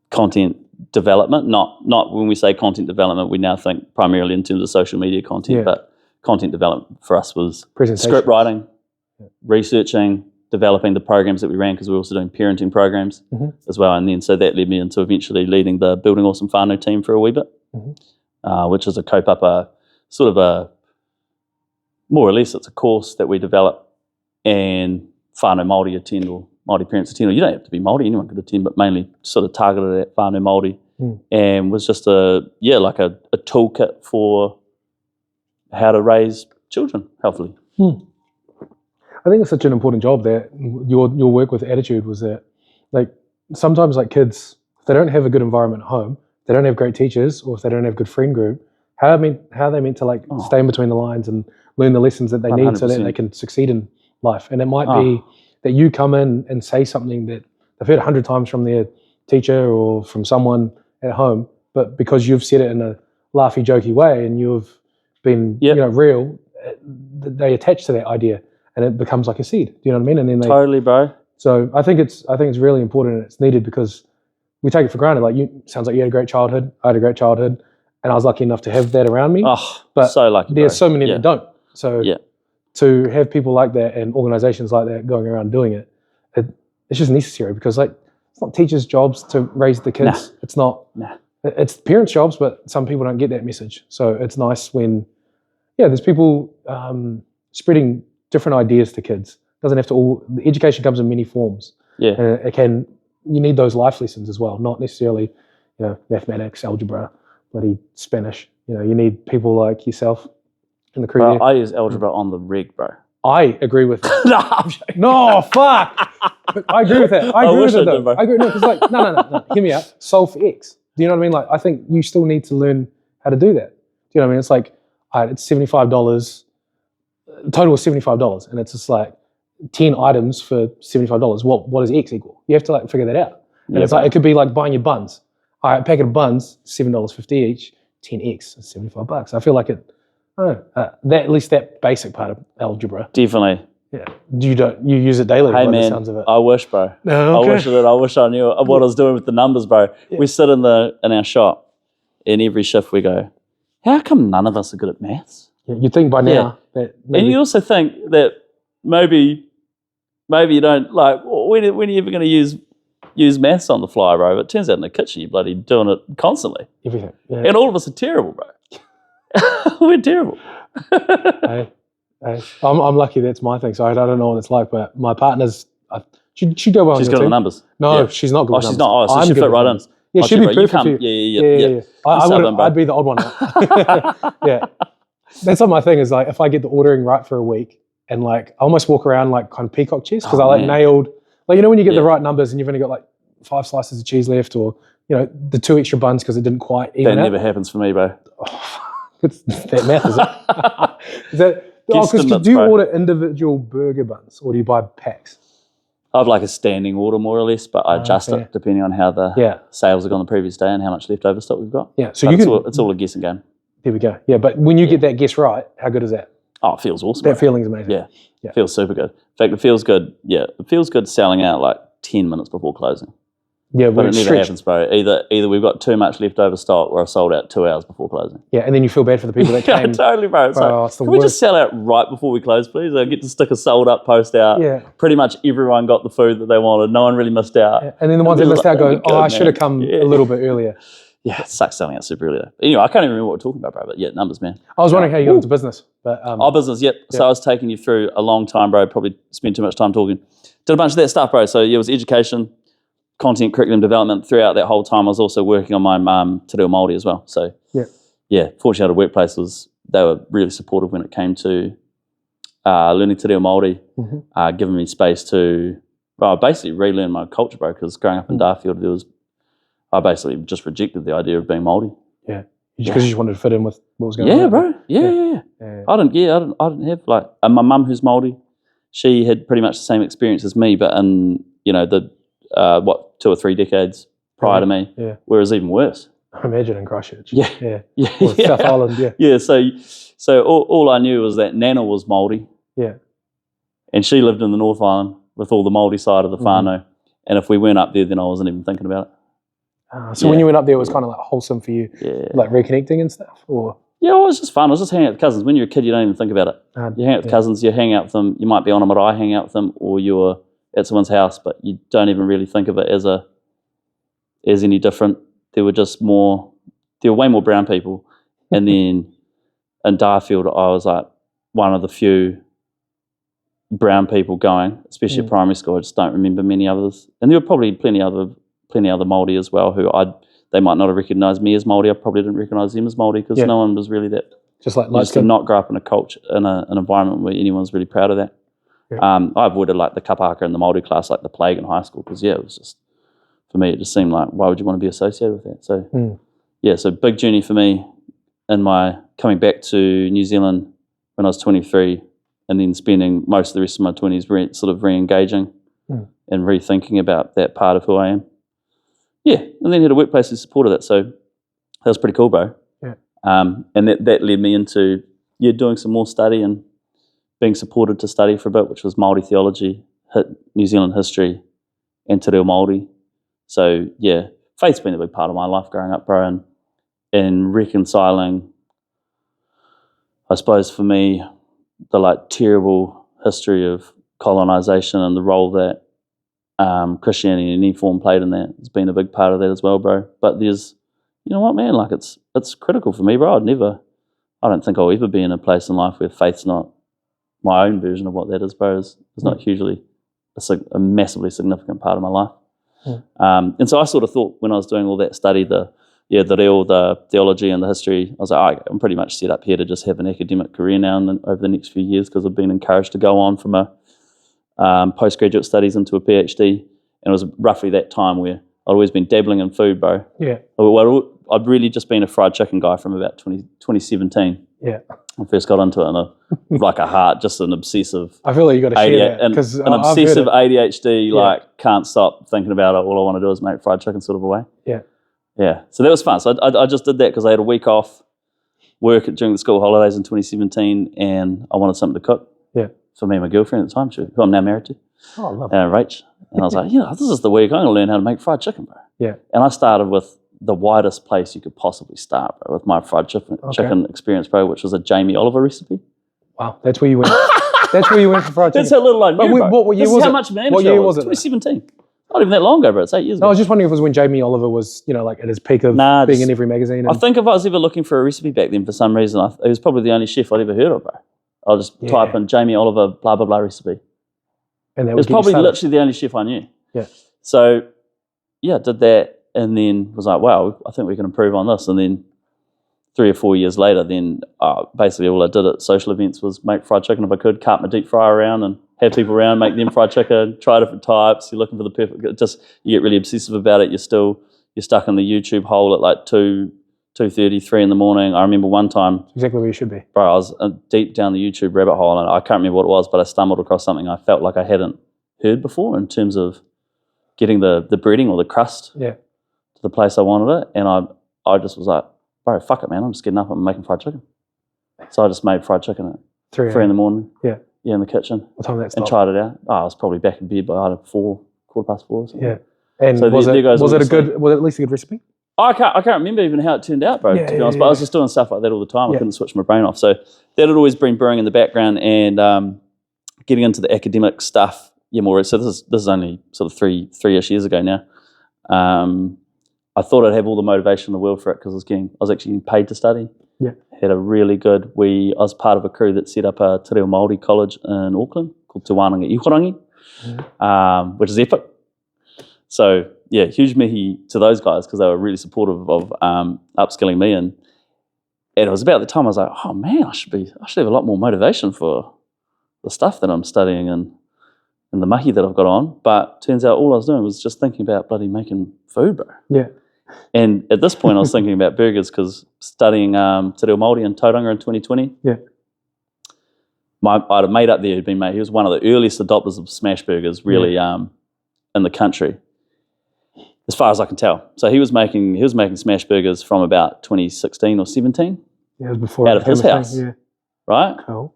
Speaker 2: content development. Not when we say content development, we now think primarily in terms of social media content, but content development for us was script writing, researching, developing the programs that we ran, because we were also doing parenting programs as well. And then so that led me into eventually leading the Building Awesome whānau team for a wee bit, which is a kaupapa, sort of a, more or less it's a course that we develop and whānau Māori attend, or Māori parents attend. You don't have to be Māori, anyone could attend, but mainly sort of targeted at whānau Māori, and was just a toolkit for how to raise children healthily.
Speaker 1: I think it's such an important job that your work with attitude was that, like, sometimes like kids, if they don't have a good environment at home, they don't have great teachers, or if they don't have a good friend group, how are they meant to like stay in between the lines and learn the lessons that they 100%. Need so that they can succeed in life? And it might be that you come in and say something that they've heard 100 times from their teacher or from someone at home, but because you've said it in a laughy, jokey way and you've been real, they attach to that idea. And it becomes like a seed. Do you know what I mean? And then
Speaker 2: totally, bro.
Speaker 1: So I think it's really important, and it's needed, because we take it for granted. Like, sounds like you had a great childhood. I had a great childhood, and I was lucky enough to have that around me.
Speaker 2: Oh,
Speaker 1: but
Speaker 2: so lucky.
Speaker 1: There's so many that don't. So to have people like that and organisations like that going around doing it, it's just necessary, because like it's not teachers' jobs to raise the kids. Nah. It's not. Nah. It's parents' jobs, but some people don't get that message. So it's nice when there's people spreading different ideas to kids. Doesn't have to the education comes in many forms. You need those life lessons as well, not necessarily, mathematics, algebra, bloody Spanish. You need people like yourself in the crew.
Speaker 2: Bro, I use algebra on the rig, bro.
Speaker 1: I agree with no, fuck. But I agree with that. I agree with it, though. I agree. No, because like, no. Hear me out. Solve for X. Do you know what I mean? Like, I think you still need to learn how to do that. Do you know what I mean? It's like, it's $75. Total is $75, and it's just like 10 items for $75. What does X equal? You have to like figure that out. And it's like, it could be like buying your buns. All right, a packet of buns, $7.50 each, 10X, $75. I feel like at least that basic part of algebra.
Speaker 2: Definitely.
Speaker 1: Yeah. You use it daily.
Speaker 2: Hey man,
Speaker 1: the sounds of it.
Speaker 2: I wish, bro.
Speaker 1: Oh, okay.
Speaker 2: I wish I knew what I was doing with the numbers, bro. Yeah. We sit in our shop, and every shift we go, how come none of us are good at maths?
Speaker 1: Yeah, you'd think by now that maybe.
Speaker 2: And you also think that maybe you don't, like, when are you ever going to use use maths on the fly, bro. But it turns out in the kitchen, you're bloody doing it constantly.
Speaker 1: Everything. Yeah.
Speaker 2: And all of us are terrible, bro. We're terrible.
Speaker 1: Hey. I'm lucky that's my thing, so I don't know what it's like, but my partner's, she'd go well.
Speaker 2: She's good at the numbers.
Speaker 1: No, she's not good at
Speaker 2: she's
Speaker 1: numbers.
Speaker 2: not. Oh, so she'd fit right in.
Speaker 1: Yeah, she'd be perfect for you.
Speaker 2: Yeah.
Speaker 1: I'd be the odd one out. Yeah. That's not my thing, is like, if I get the ordering right for a week, and like, I almost walk around like kind of peacock chest, because I like nailed, like, you know when you get the right numbers and you've only got like 5 slices of cheese left, or, you know, the 2 extra buns because it didn't quite even
Speaker 2: That
Speaker 1: out.
Speaker 2: never happens for me, bro.
Speaker 1: It's that math, is it? Is that... because do you order individual burger buns, or do you buy packs?
Speaker 2: I have like a standing order, more or less, but I adjust it depending on how the sales have gone the previous day and how much leftover stock we've got.
Speaker 1: Yeah, so
Speaker 2: it's all a guessing game.
Speaker 1: There we go. Yeah, but when you get that guess right, how good is that?
Speaker 2: Oh, it feels awesome.
Speaker 1: That feeling's amazing.
Speaker 2: Yeah, it feels super good. In fact, it feels good. Yeah, it feels good selling out like 10 minutes before closing.
Speaker 1: Yeah,
Speaker 2: but it never happens, bro. Either we've got too much leftover stock, or I've sold out 2 hours before closing.
Speaker 1: Yeah, and then you feel bad for the people that came.
Speaker 2: Totally, bro. It's like, can we just sell out right before we close, please? I get to stick a sold up post out. Yeah. Pretty much everyone got the food that they wanted. No one really missed out. Yeah.
Speaker 1: And then the ones that missed out go, I should have come a little bit earlier.
Speaker 2: Yeah, it sucks selling out super early though. Anyway, I can't even remember what we're talking about, bro. But yeah, numbers, man.
Speaker 1: I was wondering how you got into business. But
Speaker 2: business, yep. So I was taking you through a long time, bro. Probably spent too much time talking. Did a bunch of that stuff, bro. So yeah, it was education, content, curriculum development. Throughout that whole time, I was also working on my Te Reo Māori as well. So yeah, fortunately, the workplace they were really supportive when it came to learning Te Reo Māori, giving me space to basically relearn my culture, bro. Because growing up in Darfield, I basically just rejected the idea of being Māori.
Speaker 1: Yeah, because you just wanted to fit in with what was going on.
Speaker 2: Yeah, bro. Yeah. I didn't have like my mum, who's Māori. She had pretty much the same experience as me, but in the 2 or 3 decades prior to me. Yeah. Whereas even worse.
Speaker 1: I imagine in Christchurch.
Speaker 2: Yeah.
Speaker 1: Or South Island. Yeah.
Speaker 2: Yeah. So all I knew was that Nana was Māori.
Speaker 1: Yeah.
Speaker 2: And she lived in the North Island with all the Māori side of the whānau. And if we weren't up there, then I wasn't even thinking about it.
Speaker 1: So when you went up there, it was kind of like wholesome for you, like reconnecting and stuff, or?
Speaker 2: Yeah, well, it was just fun. I was just hanging out with cousins. When you're a kid, you don't even think about it. You hang out with cousins, you hang out with them. You might be on a marae, hang out with them, or you're at someone's house, but you don't even really think of it as any different. There were way more brown people. And then in Darfield, I was like one of the few brown people going, especially at primary school. I just don't remember many others. And there were probably plenty other Māori as well who they might not have recognised me as Māori. I probably didn't recognise them as Māori because no one was really that. Just like just did not grow up in a culture, in an environment where anyone's really proud of that. Yeah. I avoided like the kapaka and the Māori class like the plague in high school because it was just, for me, it just seemed like, why would you want to be associated with that? So so big journey for me in my coming back to New Zealand when I was 23 and then spending most of the rest of my 20s sort of re-engaging and rethinking about that part of who I am. Yeah, and then had a workplace that supported that, so that was pretty cool, bro. Yeah. And that led me into doing some more study and being supported to study for a bit, which was Māori theology, New Zealand history, and Te Reo Māori. So yeah, faith's been a big part of my life growing up, bro, and reconciling, I suppose for me, the like terrible history of colonisation and the role that Christianity in any form played in that. It's been a big part of that as well, bro. But there's, you know what, man, like it's critical for me, bro. I don't think I'll ever be in a place in life where faith's not my own version of what that is, bro. Is not hugely a massively significant part of my life. And so I sort of thought when I was doing all that study, the theology and the history, I was like, I'm pretty much set up here to just have an academic career now and then over the next few years because I've been encouraged to go on from a postgraduate studies into a PhD, and it was roughly that time where I'd always been dabbling in food, bro. Yeah. Well, I'd really just been a fried chicken guy from about 2017. Yeah. I first got into it in like a heart, just an obsessive.
Speaker 1: I feel like you got to share that because
Speaker 2: an obsessive ADHD, can't stop thinking about it. All I want to do is make fried chicken, sort of a way. Yeah. Yeah. So that was fun. So I just did that because I had a week off work during the school holidays in 2017, and I wanted something to cook. Yeah. For me and my girlfriend at the time, who I'm now married to. Oh, I love it. Rach. And I was like, this is the week I'm going to learn how to make fried chicken, bro. Yeah. And I started with the widest place you could possibly start, bro, with my fried chicken experience, bro, which was a Jamie Oliver recipe.
Speaker 1: Wow, that's where you went. That's where you went for fried chicken.
Speaker 2: That's how little I knew, bro.
Speaker 1: What year was it?
Speaker 2: How much man 2017. Not even that long ago, bro. It's 8 years
Speaker 1: No, I
Speaker 2: ago.
Speaker 1: was just wondering if it was when Jamie Oliver was, like at his peak of
Speaker 2: Nah,
Speaker 1: being
Speaker 2: just-
Speaker 1: in every magazine.
Speaker 2: I think if I was ever looking for a recipe back then, for some reason, it was probably the only chef I'd ever heard of, bro. I'll just type in Jamie Oliver blah blah blah recipe.
Speaker 1: And
Speaker 2: It was probably literally the only chef I knew.
Speaker 1: Yeah.
Speaker 2: So, yeah, did that, and then was like, wow, I think we can improve on this. And then 3 or 4 years later, then basically all I did at social events was make fried chicken if I could, cart my deep fryer around and have people around, make them fried chicken, try different types. You're looking for the perfect. You get really obsessive about it. You're stuck in the YouTube hole at like 2:30, 3 in the morning. I remember one time,
Speaker 1: exactly where you should be.
Speaker 2: bro, I was deep down the YouTube rabbit hole, and I can't remember what it was, but I stumbled across something I felt like I hadn't heard before in terms of getting the breading or the crust to the place I wanted it. And I just was like, bro, fuck it, man. I'm just getting up and making fried chicken. So I just made fried chicken at 3 in the morning.
Speaker 1: Yeah.
Speaker 2: Yeah, in the kitchen.
Speaker 1: What time did that stop?
Speaker 2: And tried it out. I was probably back in bed by 4, 4:15 or something.
Speaker 1: Yeah. And
Speaker 2: So
Speaker 1: was
Speaker 2: there goes
Speaker 1: it
Speaker 2: all
Speaker 1: a
Speaker 2: the
Speaker 1: good? Was it at least a good recipe?
Speaker 2: I can't remember even how it turned out, bro, to be honest. But I was just doing stuff like that all the time. I couldn't switch my brain off. So that had always been brewing in the background, and getting into the academic stuff. Yeah, more. So this is only sort of three-ish years ago now. I thought I'd have all the motivation in the world for it because I was actually getting paid to study.
Speaker 1: Yeah.
Speaker 2: Had a really good. I was part of a crew that set up a Te Reo Māori college in Auckland called Te Wānanga Ihurangi, which is epic. So yeah, huge mihi to those guys because they were really supportive of upskilling me, and it was about the time I was like, oh man, I should have a lot more motivation for the stuff that I'm studying and the mahi that I've got on. But turns out all I was doing was just thinking about bloody making food, bro.
Speaker 1: Yeah.
Speaker 2: And at this point, I was thinking about burgers because studying Te Reo Māori in Tauranga in 2020.
Speaker 1: Yeah.
Speaker 2: I had a mate up there who'd been made. He was one of the earliest adopters of smash burgers, really, in the country, as far as I can tell. So he was making smash burgers from about 2016 or 17.
Speaker 1: Yeah, it was before
Speaker 2: out of his house, right?
Speaker 1: Cool.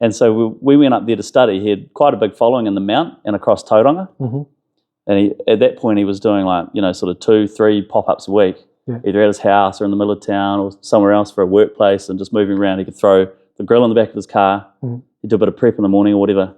Speaker 2: And so we went up there to study. He had quite a big following in the Mount and across Tauranga.
Speaker 1: Mm-hmm.
Speaker 2: And at that point, he was doing sort of 2-3 pop-ups a week, either at his house or in the middle of town or somewhere else for a workplace, and just moving around. He could throw the grill in the back of his car.
Speaker 1: Mm-hmm.
Speaker 2: He'd do a bit of prep in the morning or whatever.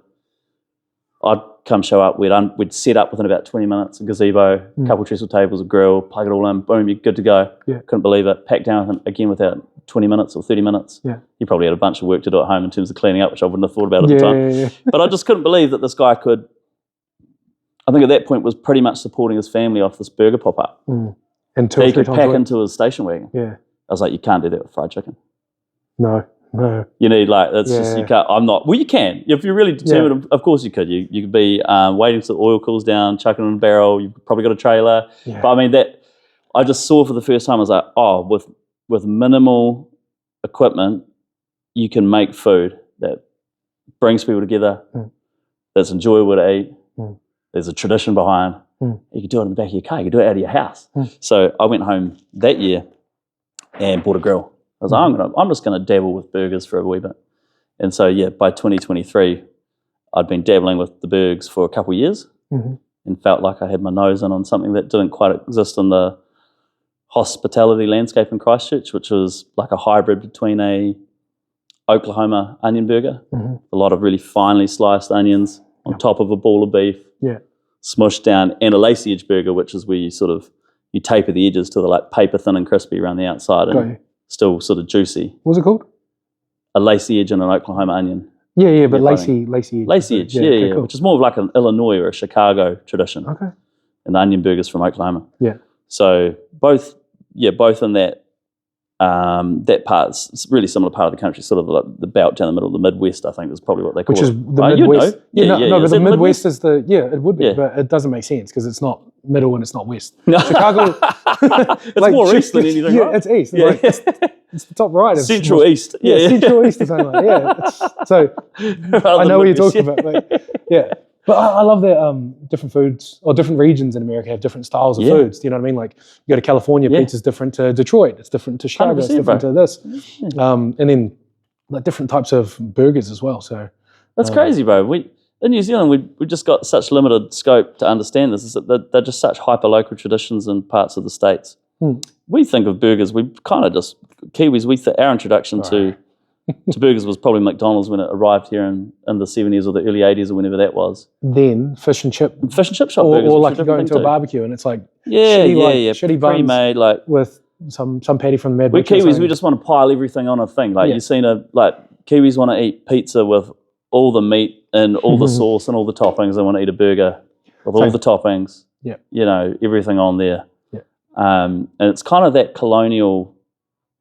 Speaker 2: I'd come show up. We'd set up within about 20 minutes, a gazebo, a couple of trestle tables, a grill, plug it all in, boom, you're good to go.
Speaker 1: Yeah.
Speaker 2: Couldn't believe it. Packed down with him again without 20 minutes or 30 minutes.
Speaker 1: Yeah.
Speaker 2: He probably had a bunch of work to do at home in terms of cleaning up, which I wouldn't have thought about at the time.
Speaker 1: Yeah.
Speaker 2: But I just couldn't believe that this guy could, I think at that point was pretty much supporting his family off this burger pop-up.
Speaker 1: Mm. And
Speaker 2: So he could pack into his station wagon.
Speaker 1: Yeah.
Speaker 2: I was like, you can't do that with fried chicken.
Speaker 1: No.
Speaker 2: You need just, you can't, well, you can. If you're really determined, of course you could. You could be waiting till the oil cools down, chucking it in a barrel. You've probably got a trailer.
Speaker 1: Yeah.
Speaker 2: But I mean, that I just saw for the first time, I was like, oh, with minimal equipment, you can make food that brings people together, that's enjoyable to eat. There's a tradition behind. You can do it in the back of your car. You can do it out of your house. So I went home that year and bought a grill. I was like, I'm just going to dabble with burgers for a wee bit. And so, by 2023, I'd been dabbling with the burgers for a couple of years and felt like I had my nose in on something that didn't quite exist in the hospitality landscape in Christchurch, which was like a hybrid between a Oklahoma onion burger, a lot of really finely sliced onions on top of a ball of beef, smushed down, and a lacy edge burger, which is where you taper the edges to the like paper thin and crispy around the outside and still sort of juicy.
Speaker 1: What was it called?
Speaker 2: A lacy edge and an Oklahoma onion.
Speaker 1: Yeah, but lacy edge.
Speaker 2: Lacy edge,
Speaker 1: Cool.
Speaker 2: which is more of like an Illinois or a Chicago tradition.
Speaker 1: Okay.
Speaker 2: And the onion burgers from Oklahoma.
Speaker 1: Yeah.
Speaker 2: So both in that that part's it's really similar part of the country, sort of like the belt down the middle of the Midwest, I think is probably what they call it.
Speaker 1: Which is the Midwest. But the Midwest is it would be, but it doesn't make sense because it's not middle and it's not west. Chicago,
Speaker 2: it's more east than anything, right?
Speaker 1: It's east. It's the top right.
Speaker 2: Central east.
Speaker 1: Central east or something like that. So I know what you're talking about. But, but I love that different foods or different regions in America have different styles of foods. Do you know what I mean? Like you go to California, pizza's different to Detroit. It's different to Chicago. It's different to this. And then like different types of burgers as well. So
Speaker 2: that's crazy, bro. In New Zealand, we just got such limited scope to understand this. Is that they're just such hyper-local traditions in parts of the States. We think of burgers, we kind of just, Kiwis, our introduction to to burgers was probably McDonald's when it arrived here in the 70s or the early 80s or whenever that was.
Speaker 1: Then fish and chip
Speaker 2: shop burgers.
Speaker 1: Or like you go into a barbecue and it's like
Speaker 2: shitty
Speaker 1: buns
Speaker 2: pre-made, like with
Speaker 1: some patty from the Mad
Speaker 2: We're Kiwis, we just want to pile everything on a thing. Like you've seen Kiwis want to eat pizza with all the meat and all the sauce and all the toppings. They want to eat a burger with all the toppings.
Speaker 1: Yeah.
Speaker 2: You know, everything on there.
Speaker 1: Yeah.
Speaker 2: And it's kind of that colonial,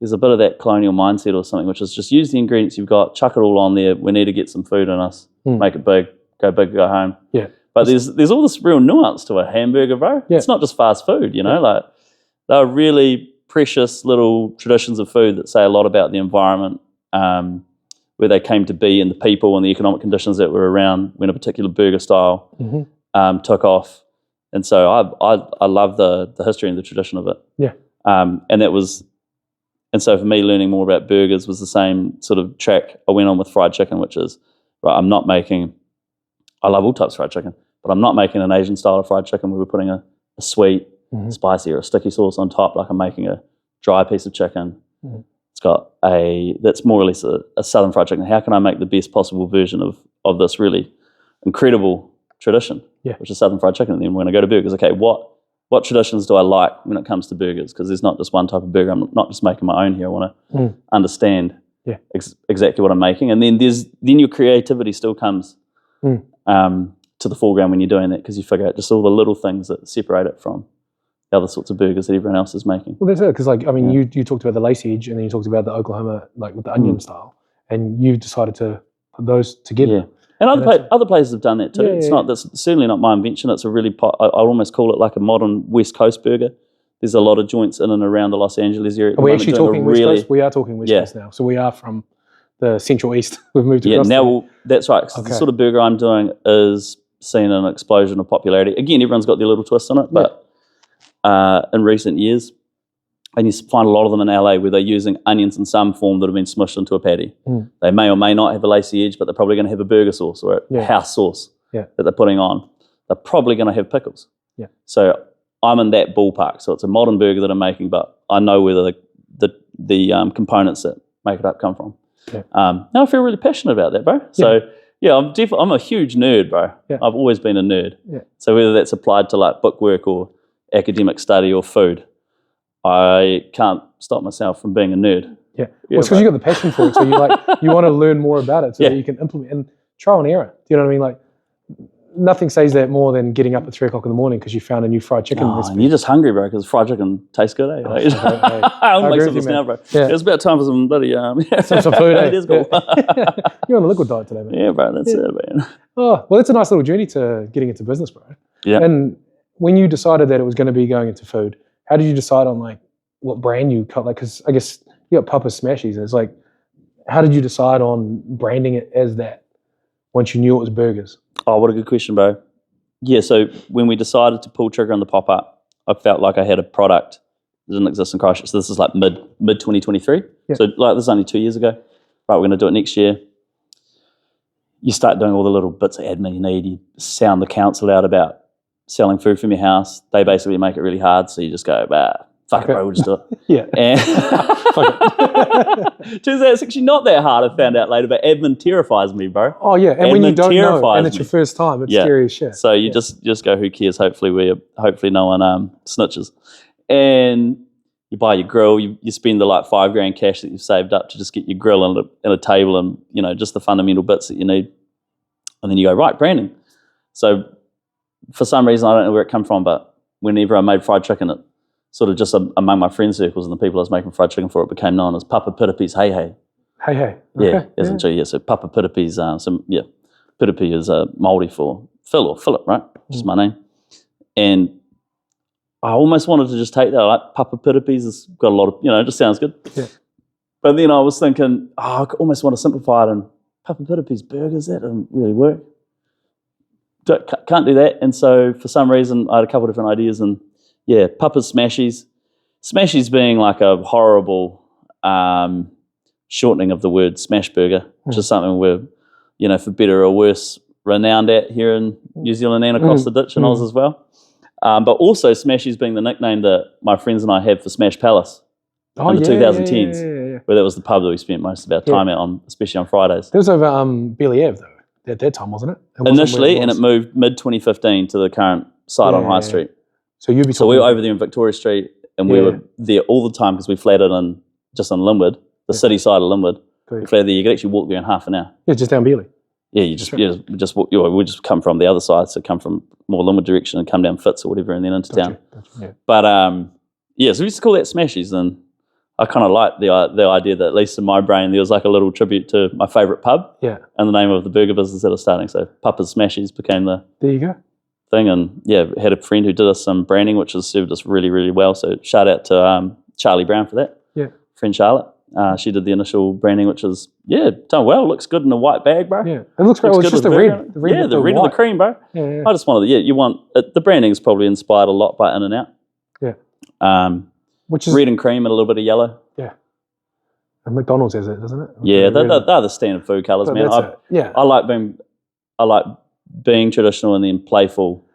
Speaker 2: there's a bit of that colonial mindset or something, which is just use the ingredients you've got, chuck it all on there. We need to get some food in us, make it big, go home.
Speaker 1: Yeah.
Speaker 2: But there's all this real nuance to a hamburger, bro.
Speaker 1: Yeah.
Speaker 2: It's not just fast food, you know, like they're really precious little traditions of food that say a lot about the environment, where they came to be and the people and the economic conditions that were around when a particular burger style took off. And so I love the history and the tradition of it.
Speaker 1: Yeah.
Speaker 2: And so for me, learning more about burgers was the same sort of track I went on with fried chicken, which is, right, I love all types of fried chicken, but I'm not making an Asian style of fried chicken where we're putting a sweet, spicy or a sticky sauce on top. Like I'm making a dry piece of chicken. It's got that's more or less a southern fried chicken. How can I make the best possible version of this really incredible tradition, which is southern fried chicken? And then when I go to burgers, okay, what traditions do I like when it comes to burgers? Because there's not just one type of burger. I'm not just making my own here. I want to understand exactly what I'm making. And then your creativity still comes to the foreground when you're doing that, because you figure out just all the little things that separate it from the other sorts of burgers that everyone else is making.
Speaker 1: Well, that's it, because like, I mean, you talked about the lace edge and then you talked about the Oklahoma, like with the onion style, and you've decided to put those together.
Speaker 2: Yeah. And other places have done that too. That's certainly not my invention. It's a really, I'd almost call it like a modern West Coast burger. There's a lot of joints in and around the Los Angeles area.
Speaker 1: Are we actually talking West Coast? We are talking West Coast now. So we are from the Central East. We've moved across.
Speaker 2: That's right. Okay. The sort of burger I'm doing is seeing an explosion of popularity. Again, everyone's got their little twist on it, but in recent years, and you find a lot of them in LA where they're using onions in some form that have been smushed into a patty. They may or may not have a lacy edge, but they're probably going to have a burger sauce or a house sauce that they're putting on. They're probably going to have pickles.
Speaker 1: Yeah.
Speaker 2: So I'm in that ballpark. So it's a modern burger that I'm making, but I know where the components that make it up come from.
Speaker 1: Yeah.
Speaker 2: Now I feel really passionate about that, bro. So I'm a huge nerd, bro. Yeah. I've always been a nerd.
Speaker 1: Yeah.
Speaker 2: So whether that's applied to like bookwork or academic study or food, I can't stop myself from being a nerd.
Speaker 1: Yeah. Well, it's because you got the passion for it. So you want to learn more about it so that you can implement and trial and error. Do you know what I mean? Like nothing says that more than getting up at 3 o'clock in the morning because you found a new fried chicken recipe.
Speaker 2: And you're just hungry, bro, because fried chicken tastes good, eh? I'll make some of this now, bro. Yeah. It's about time for some bloody
Speaker 1: some food, eh?
Speaker 2: It is cool.
Speaker 1: You're on a liquid diet today, man.
Speaker 2: Yeah, bro, that's it, man.
Speaker 1: Oh, well, it's a nice little journey to getting into business, bro.
Speaker 2: Yeah.
Speaker 1: And when you decided that it was going to be going into food, how did you decide on like what brand you cut? Like, because I guess you got Papa's Smashies. It's like, how did you decide on branding it as that once you knew it was burgers?
Speaker 2: Oh, what a good question, bro. Yeah, so when we decided to pull trigger on the pop-up, I felt like I had a product that didn't exist in Christchurch. So this is like mid 2023. Yeah. So like this is only 2 years ago. Right, we're going to do it next year. You start doing all the little bits of admin you need. You sound the council out about selling food from your house. They basically make it really hard. So you just go, fuck it, bro, we'll just do it.
Speaker 1: Yeah.
Speaker 2: And turns out it's actually not that hard, I found out later, but admin terrifies me, bro.
Speaker 1: Oh, yeah. And when you don't know, and it's your first time, it's scary as shit.
Speaker 2: So you just go, who cares? Hopefully no one snitches. And you buy your grill, you spend the like $5,000 cash that you've saved up to just get your grill and a table and, you know, just the fundamental bits that you need. And then you go, right, branding. So for some reason, I don't know where it came from, but whenever I made fried chicken, it sort of just among my friend circles and the people I was making fried chicken for, it became known as Papa Piripi's Hey Hey.
Speaker 1: Hey Hey.
Speaker 2: Yeah, isn't she? Yeah, so Papa Piripi's, Piripi is Māori for Phil or Philip, right? Just my name. And I almost wanted to just take that, like Papa Piripi's has got a lot of, it just sounds good.
Speaker 1: Yeah.
Speaker 2: But then I was thinking, I almost want to simplify it and Papa Piripi's burgers, that doesn't really work. Can't do that. And so for some reason, I had a couple of different ideas and Papa's Smashies. Smashies being like a horrible shortening of the word smash burger, which is something we're, for better or worse, renowned at here in New Zealand and across the ditch in Oz as well. But also Smashies being the nickname that my friends and I had for Smash Palace in the 2010s. where that was the pub that we spent most of our time at on, especially on Fridays.
Speaker 1: That was over Bailey Ave though at that time, wasn't it?
Speaker 2: Initially, and it moved mid 2015 to the current site on High Street.
Speaker 1: So you'd be
Speaker 2: we were over there in Victoria Street, and we were there all the time because we flatted in just on Linwood, the city side of Linwood. We flatted there. You could actually walk there in half an hour.
Speaker 1: Yeah, just down Bailey.
Speaker 2: Yeah, you just walk. We just come from the other side, so come from more Linwood direction and come down Fitz or whatever, and then into town.
Speaker 1: Yeah.
Speaker 2: But so we used to call that Smashies, and I kind of like the idea that at least in my brain there was like a little tribute to my favourite pub.
Speaker 1: Yeah.
Speaker 2: And the name of the burger business that I was starting. So Papa's Smashies became the
Speaker 1: there you go
Speaker 2: thing, and had a friend who did us some branding, which has served us really, really well. So shout out to Charlie Brown for that.
Speaker 1: Yeah.
Speaker 2: Friend Charlotte. She did the initial branding, which is done well. It looks good in a white bag, bro.
Speaker 1: Yeah, it looks great. It's just the red.
Speaker 2: The red and the cream, bro.
Speaker 1: Yeah.
Speaker 2: I just wanted you want the branding is probably inspired a lot by In and Out.
Speaker 1: Yeah. Which is
Speaker 2: red and cream and a little bit of yellow.
Speaker 1: Yeah. And McDonald's has it, doesn't it?
Speaker 2: Yeah, they're the standard food colours, man. I like being traditional and then playful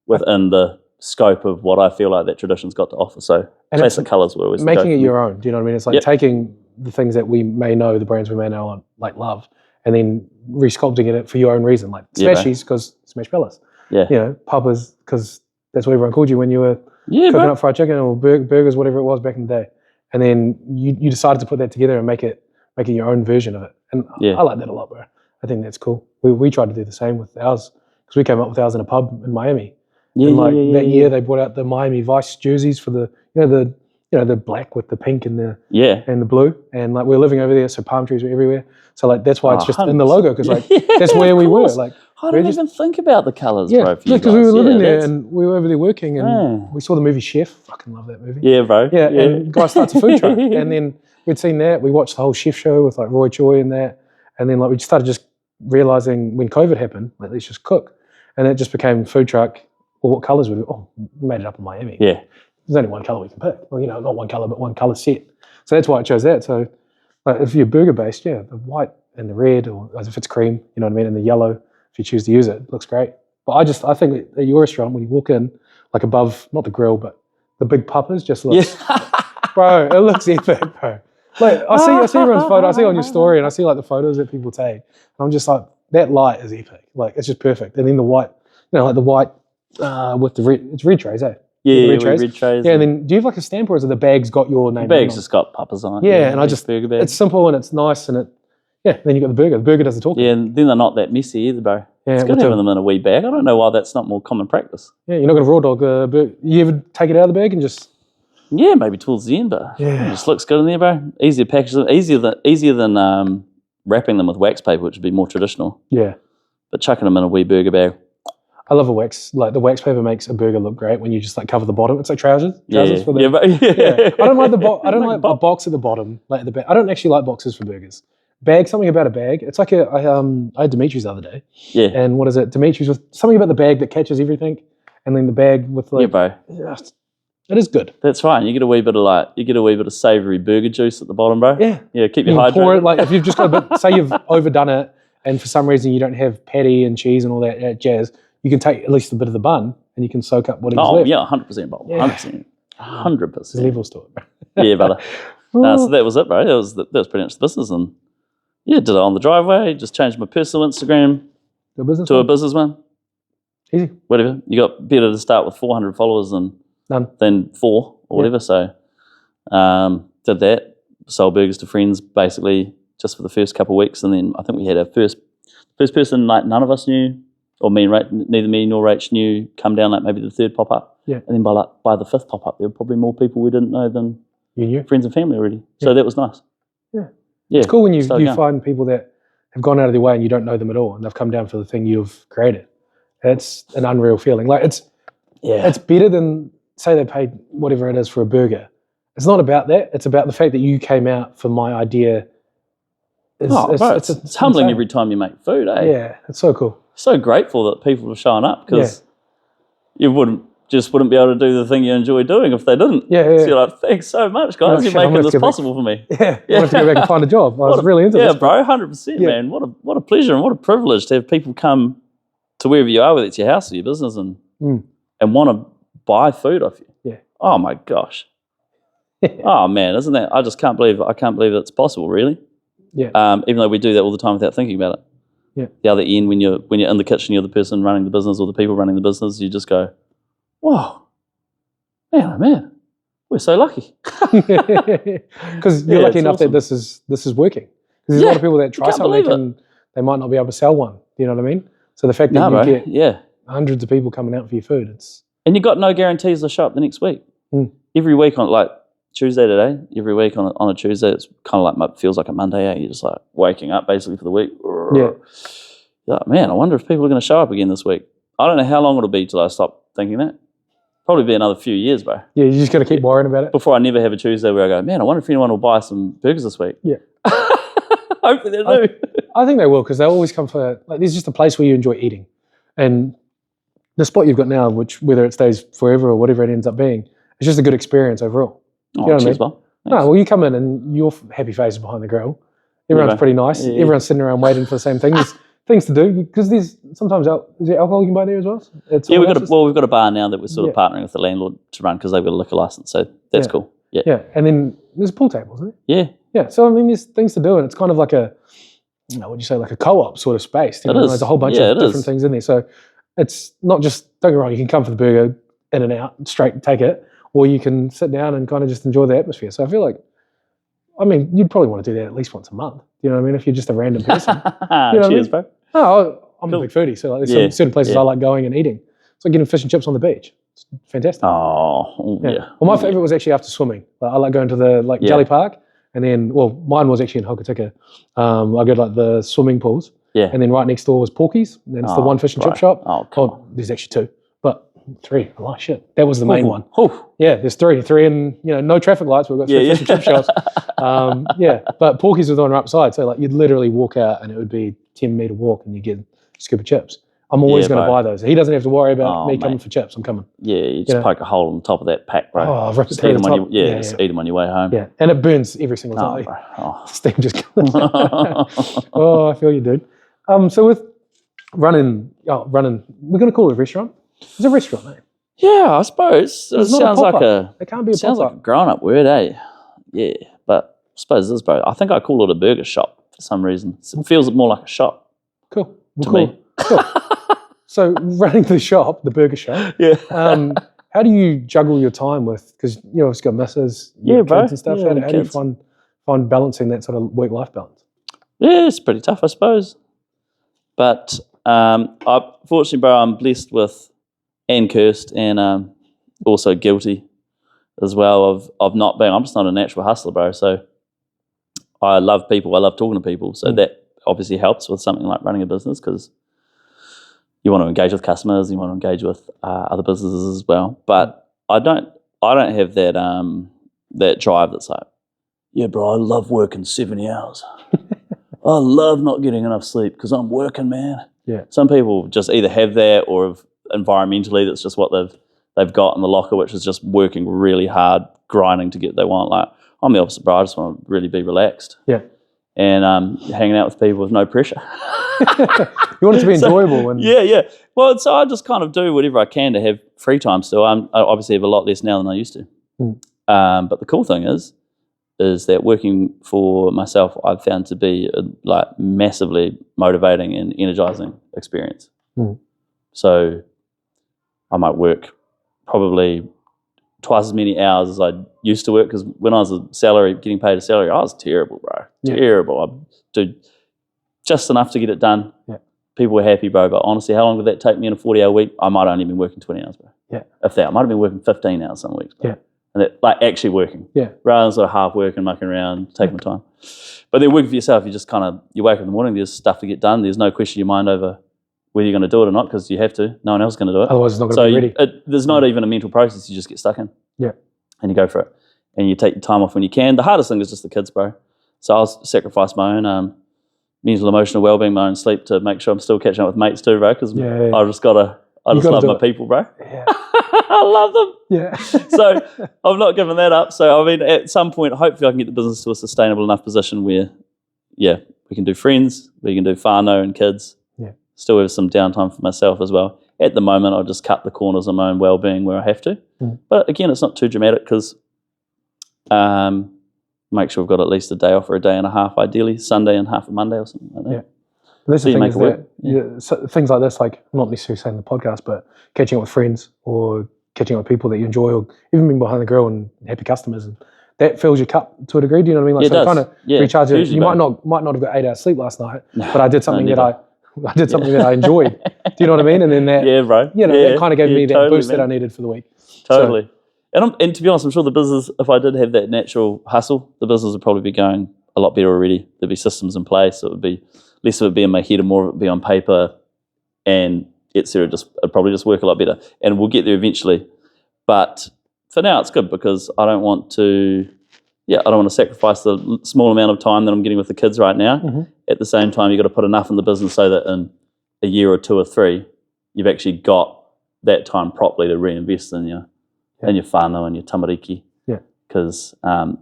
Speaker 2: within the scope of what I feel like that tradition's got to offer. So classic colours were always
Speaker 1: making it your own. Do you know what I mean? It's like taking the things that we may know, the brands we may know, like love, and then resculpting it for your own reason. Like Smashies because Smash Fellas.
Speaker 2: Yeah.
Speaker 1: You know, Papa's because that's what everyone called you when you were cooking up fried chicken or burgers, whatever it was back in the day. And then you decided to put that together and make it your own version of it. And I like that a lot, bro. I think that's cool. We tried to do the same with ours because we came up with ours in a pub in Miami. That year they brought out the Miami Vice jerseys for the the black with the pink and the and the blue, and like we were living over there, so palm trees were everywhere. So like that's why it's just 100%. In the logo because like that's where we were. Like
Speaker 2: I didn't even think about the colours,
Speaker 1: bro.
Speaker 2: Yeah,
Speaker 1: because we were living there and we were over there working, and we saw the movie Chef. Fucking love that movie.
Speaker 2: Yeah, bro.
Speaker 1: Yeah, and the guy starts a food truck, and then we'd seen that. We watched the whole Chef show with like Roy Choi and that, and then like we started just realizing when COVID happened, like let's just cook, and it just became food truck. Well, what colours would we? Oh, we made it up in Miami.
Speaker 2: Yeah.
Speaker 1: There's only one colour we can pick. Well, not one colour, but one colour set. So that's why I chose that. So like, if you're burger based, the white and the red, or as if it's cream, you know what I mean, and the yellow, if you choose to use it looks great. But I think at your restaurant, when you walk in, like above, not the grill, but the big puppers just looks, bro, it looks epic, bro. Like I see everyone's photo, I see on your story, and I see like the photos that people take, and I'm just like, that light is epic. Like it's just perfect. And then the white, like the white, with the red, it's red trays,
Speaker 2: Yeah, red trays.
Speaker 1: Yeah, and then do you have like a stamp or is it the bag's got your name?
Speaker 2: The bag's just got Papa's on it.
Speaker 1: Yeah, and it's simple and it's nice and then you got the burger. The burger doesn't talk.
Speaker 2: Yeah, and then they're not that messy either, bro.
Speaker 1: Yeah,
Speaker 2: it's good having them in a wee bag. I don't know why that's not more common practice.
Speaker 1: Yeah, you're not going to raw dog a burger. You ever take it out of the bag and just...
Speaker 2: Yeah, maybe towards the end, but it just looks good in there, bro. Easier to package them, easier than wrapping them with wax paper, which would be more traditional.
Speaker 1: Yeah.
Speaker 2: But chucking them in a wee burger bag.
Speaker 1: I love a wax. Like the wax paper makes a burger look great when you just like cover the bottom. It's like trousers.
Speaker 2: Yeah.
Speaker 1: For the, I don't like I don't like a box at the bottom, like at the back. I don't actually like boxes for burgers. Bag, something about a bag. It's like I had Dimitri's the other day.
Speaker 2: Yeah.
Speaker 1: And what is it? Dimitri's with something about the bag that catches everything, and then the bag with like.
Speaker 2: Yeah, bro.
Speaker 1: It is good.
Speaker 2: That's right. You get a wee bit of savoury burger juice at the bottom, bro.
Speaker 1: Yeah.
Speaker 2: Yeah. Keep you hydrated.
Speaker 1: Pour it like if you've just got a bit. Say you've overdone it, and for some reason you don't have patty and cheese and all that jazz. You can take at least a bit of the bun and you can soak up what is left.
Speaker 2: Yeah, 100%, Bob. 100%. 100%.
Speaker 1: There's levels to it.
Speaker 2: Yeah, brother. So that was it, bro. That was pretty much the business. And did it on the driveway. Just changed my personal Instagram to a business one.
Speaker 1: Easy.
Speaker 2: Whatever. You got better to start with 400 followers than 4 or whatever. So did that. Sold burgers to friends basically just for the first couple of weeks. And then I think we had our first person like none of us knew. Or neither me nor Rach knew, come down like maybe the 3rd pop-up.
Speaker 1: Yeah.
Speaker 2: And then by the 5th pop-up, there were probably more people we didn't know than
Speaker 1: you knew?
Speaker 2: Friends and family already. So that was nice.
Speaker 1: Yeah. It's cool when you find people that have gone out of their way and you don't know them at all and they've come down for the thing you've created. It's an unreal feeling. Like it's better than, say they paid whatever it is for a burger. It's not about that. It's about the fact that you came out for my idea.
Speaker 2: It's humbling every time you make food, eh?
Speaker 1: Yeah, it's so cool.
Speaker 2: So grateful that people are showing up because you wouldn't be able to do the thing you enjoy doing if they didn't.
Speaker 1: Yeah.
Speaker 2: So you're like, thanks so much, guys. You're making this possible for me.
Speaker 1: Yeah. I have to go back and find a job. I was really into this.
Speaker 2: Yeah, bro, 100%, man. What a pleasure and what a privilege to have people come to wherever you are, whether it's your house or your business, and want to buy food off you.
Speaker 1: Yeah.
Speaker 2: Oh my gosh. Oh man, isn't that? I can't believe it's possible. Really.
Speaker 1: Yeah.
Speaker 2: Even though we do that all the time without thinking about it.
Speaker 1: Yeah.
Speaker 2: The other end, when you're in the kitchen, you're the person running the business or the people running the business. You just go, "Wow, man, oh man, we're so lucky."
Speaker 1: Because you're lucky enough
Speaker 2: awesome.
Speaker 1: that this is working. Because there's a lot of people that try something and they might not be able to sell one. You know what I mean? So the fact that you get hundreds of people coming out for your food,
Speaker 2: and you got no guarantees to show up the next week. Every week on like Tuesday today, every week on a Tuesday, it's kind of like feels like a Monday. You're just like waking up basically for the week.
Speaker 1: Yeah.
Speaker 2: You're like, man, I wonder if people are going to show up again this week. I don't know how long it'll be till I stop thinking that. Probably be another few years, bro.
Speaker 1: Yeah, you just got to keep worrying about it.
Speaker 2: Before I never have a Tuesday where I go, man, I wonder if anyone will buy some burgers this week.
Speaker 1: Yeah.
Speaker 2: Hopefully they do.
Speaker 1: I think they will, because they always come for, like, there's just a place where you enjoy eating. And the spot you've got now, which whether it stays forever or whatever it ends up being, it's just a good experience overall.
Speaker 2: Oh,
Speaker 1: you know
Speaker 2: cheers,
Speaker 1: what I mean? No, well, you come in and your happy face is behind the grill. Everyone's pretty nice.
Speaker 2: Yeah.
Speaker 1: Everyone's sitting around waiting for the same thing. There's things to do, because there's sometimes is there alcohol you can buy there as well?
Speaker 2: Yeah, we've got a bar now that we're sort of partnering with the landlord to run, because they've got a liquor license, so that's cool. Yeah.
Speaker 1: Yeah, and then there's a pool table, isn't there?
Speaker 2: Yeah.
Speaker 1: Yeah, so I mean, there's things to do, and it's kind of like a, what'd you say, like a co-op sort of space. You know? There's a whole bunch of different things in there. So it's not just, don't get me wrong, you can come for the burger, in and out, straight, take it, or you can sit down and kind of just enjoy the atmosphere. So I feel like, I mean, you'd probably want to do that at least once a month. You know what I mean? If you're just a random person. You know
Speaker 2: Cheers, bro.
Speaker 1: Oh, I'm a big foodie, so like, there's certain places I like going and eating. It's like getting fish and chips on the beach. It's fantastic.
Speaker 2: Oh, yeah.
Speaker 1: Well, my favourite was actually after swimming. I like going to the Jelly Park, and then, well, mine was actually in Hokitika. I go to like the swimming pools, and then right next door was Porky's, and then it's the one fish and chip shop.
Speaker 2: Oh, come on.
Speaker 1: There's actually two, but three. I like shit. That was the main one.
Speaker 2: Ooh.
Speaker 1: Yeah, there's three, and no traffic lights. We've got three fish and chip shops. But Porky's was the one right beside, so like you'd literally walk out, and it would be 10-meter walk, and you get a scoop of chips. I'm always going to buy those. He doesn't have to worry about me coming for chips. I'm coming.
Speaker 2: Yeah, you just poke a hole on the top of that pack, bro.
Speaker 1: Oh, rip it
Speaker 2: just
Speaker 1: through
Speaker 2: eat
Speaker 1: the
Speaker 2: them
Speaker 1: top.
Speaker 2: on your, just eat them on your way home.
Speaker 1: Yeah, and it burns every single time.
Speaker 2: Bro. Oh.
Speaker 1: Steam just oh, I feel you, dude. So with running, we're going to call it a restaurant. It's a restaurant name.
Speaker 2: Yeah, I suppose. It sounds like
Speaker 1: it can't be a
Speaker 2: sounds
Speaker 1: pop-up.
Speaker 2: like a grown-up word, eh? Yeah, but I suppose it is, bro. I think I call it a burger shop for some reason. It feels more like a shop.
Speaker 1: Cool.
Speaker 2: To me.
Speaker 1: Cool. So running the shop, the burger shop.
Speaker 2: Yeah.
Speaker 1: How do you juggle your time with? Because it's got misses, kids and stuff.
Speaker 2: Yeah,
Speaker 1: how do you find balancing that sort of work-life balance?
Speaker 2: Yeah, it's pretty tough, I suppose. But fortunately, bro, I'm blessed with and cursed and also guilty as well of not being. I'm just not a natural hustler, bro. So I love people. I love talking to people. So that obviously helps with something like running a business, because you want to engage with customers, you want to engage with other businesses as well. But I don't have that that drive that's like, yeah, bro, I love working 70 hours. I love not getting enough sleep because I'm working, man.
Speaker 1: Yeah.
Speaker 2: Some people just either have that, or environmentally that's just what they've got in the locker, which is just working really hard, grinding to get what they want. Like, I'm the opposite, bro. I just want to really be relaxed.
Speaker 1: Yeah.
Speaker 2: And hanging out with people with no pressure.
Speaker 1: You want it to be enjoyable.
Speaker 2: Yeah. Well, so I just kind of do whatever I can to have free time still. I obviously have a lot less now than I used to. But the cool thing is that working for myself, I've found to be a massively motivating and energizing experience. So I might work probably twice as many hours as I used to work, because when I was getting paid a salary, I was terrible, bro.
Speaker 1: Yeah.
Speaker 2: Terrible. I do just enough to get it done.
Speaker 1: Yeah.
Speaker 2: People were happy, bro. But honestly, how long would that take me in a 40-hour week? I might only been working 20 hours, bro.
Speaker 1: Yeah.
Speaker 2: If that, I might have been working 15 hours some weeks, bro.
Speaker 1: Yeah.
Speaker 2: And that, actually working.
Speaker 1: Yeah.
Speaker 2: Rather than sort of half working, mucking around, taking my time. But then working for yourself, you just you wake up in the morning, there's stuff to get done. There's no question in your mind over whether you're going to do it or not, because you have to. No one else is going to do it.
Speaker 1: Otherwise, it's not going to be ready.
Speaker 2: There's not even a mental process. You just get stuck in.
Speaker 1: Yeah.
Speaker 2: And you go for it. And you take your time off when you can. The hardest thing is just the kids, bro. So I'll sacrifice my own mental, emotional well-being, my own sleep, to make sure I'm still catching up with mates too, bro, because I just love my people, bro.
Speaker 1: Yeah.
Speaker 2: I love them.
Speaker 1: Yeah.
Speaker 2: So I've not given that up. So, I mean, at some point, hopefully I can get the business to a sustainable enough position where, we can do friends, we can do whānau and kids, still have some downtime for myself as well. At the moment, I'll just cut the corners of my own well-being where I have to. But again, it's not too dramatic, because Make sure we've got at least a day off or a day and a half, ideally Sunday and half a Monday or something like that.
Speaker 1: Yeah. But that's
Speaker 2: So
Speaker 1: the
Speaker 2: you
Speaker 1: thing
Speaker 2: make
Speaker 1: is
Speaker 2: it work.
Speaker 1: that so things like this, like not necessarily saying the podcast, but catching up with friends or catching up with people that you enjoy, or even being behind the grill and happy customers, and that fills your cup to a degree. Do you know what I mean? Like,
Speaker 2: Yeah,
Speaker 1: so
Speaker 2: it does.
Speaker 1: trying to
Speaker 2: Yeah,
Speaker 1: recharge it.
Speaker 2: hugely,
Speaker 1: You
Speaker 2: bro.
Speaker 1: might not have got 8 hours sleep last night,
Speaker 2: No,
Speaker 1: but I did something
Speaker 2: no,
Speaker 1: that I did something that I enjoyed. Do you know what I mean? And then that,
Speaker 2: Yeah, bro.
Speaker 1: you know,
Speaker 2: Yeah,
Speaker 1: that kind of gave me that
Speaker 2: totally,
Speaker 1: boost that I
Speaker 2: man.
Speaker 1: needed for the week.
Speaker 2: Totally. And to be honest, I'm sure the business, if I did have that natural hustle, the business would probably be going a lot better already. There'd be systems in place. It would be less of it be in my head and more of it be on paper, and it'd probably just work a lot better. And we'll get there eventually. But for now, it's good because I don't want to sacrifice the small amount of time that I'm getting with the kids right now.
Speaker 1: Mm-hmm.
Speaker 2: At the same time, you've got to put enough in the business so that in a year or 2 or 3, you've actually got that time properly to reinvest in your whānau and your tamariki.
Speaker 1: Yeah.
Speaker 2: Because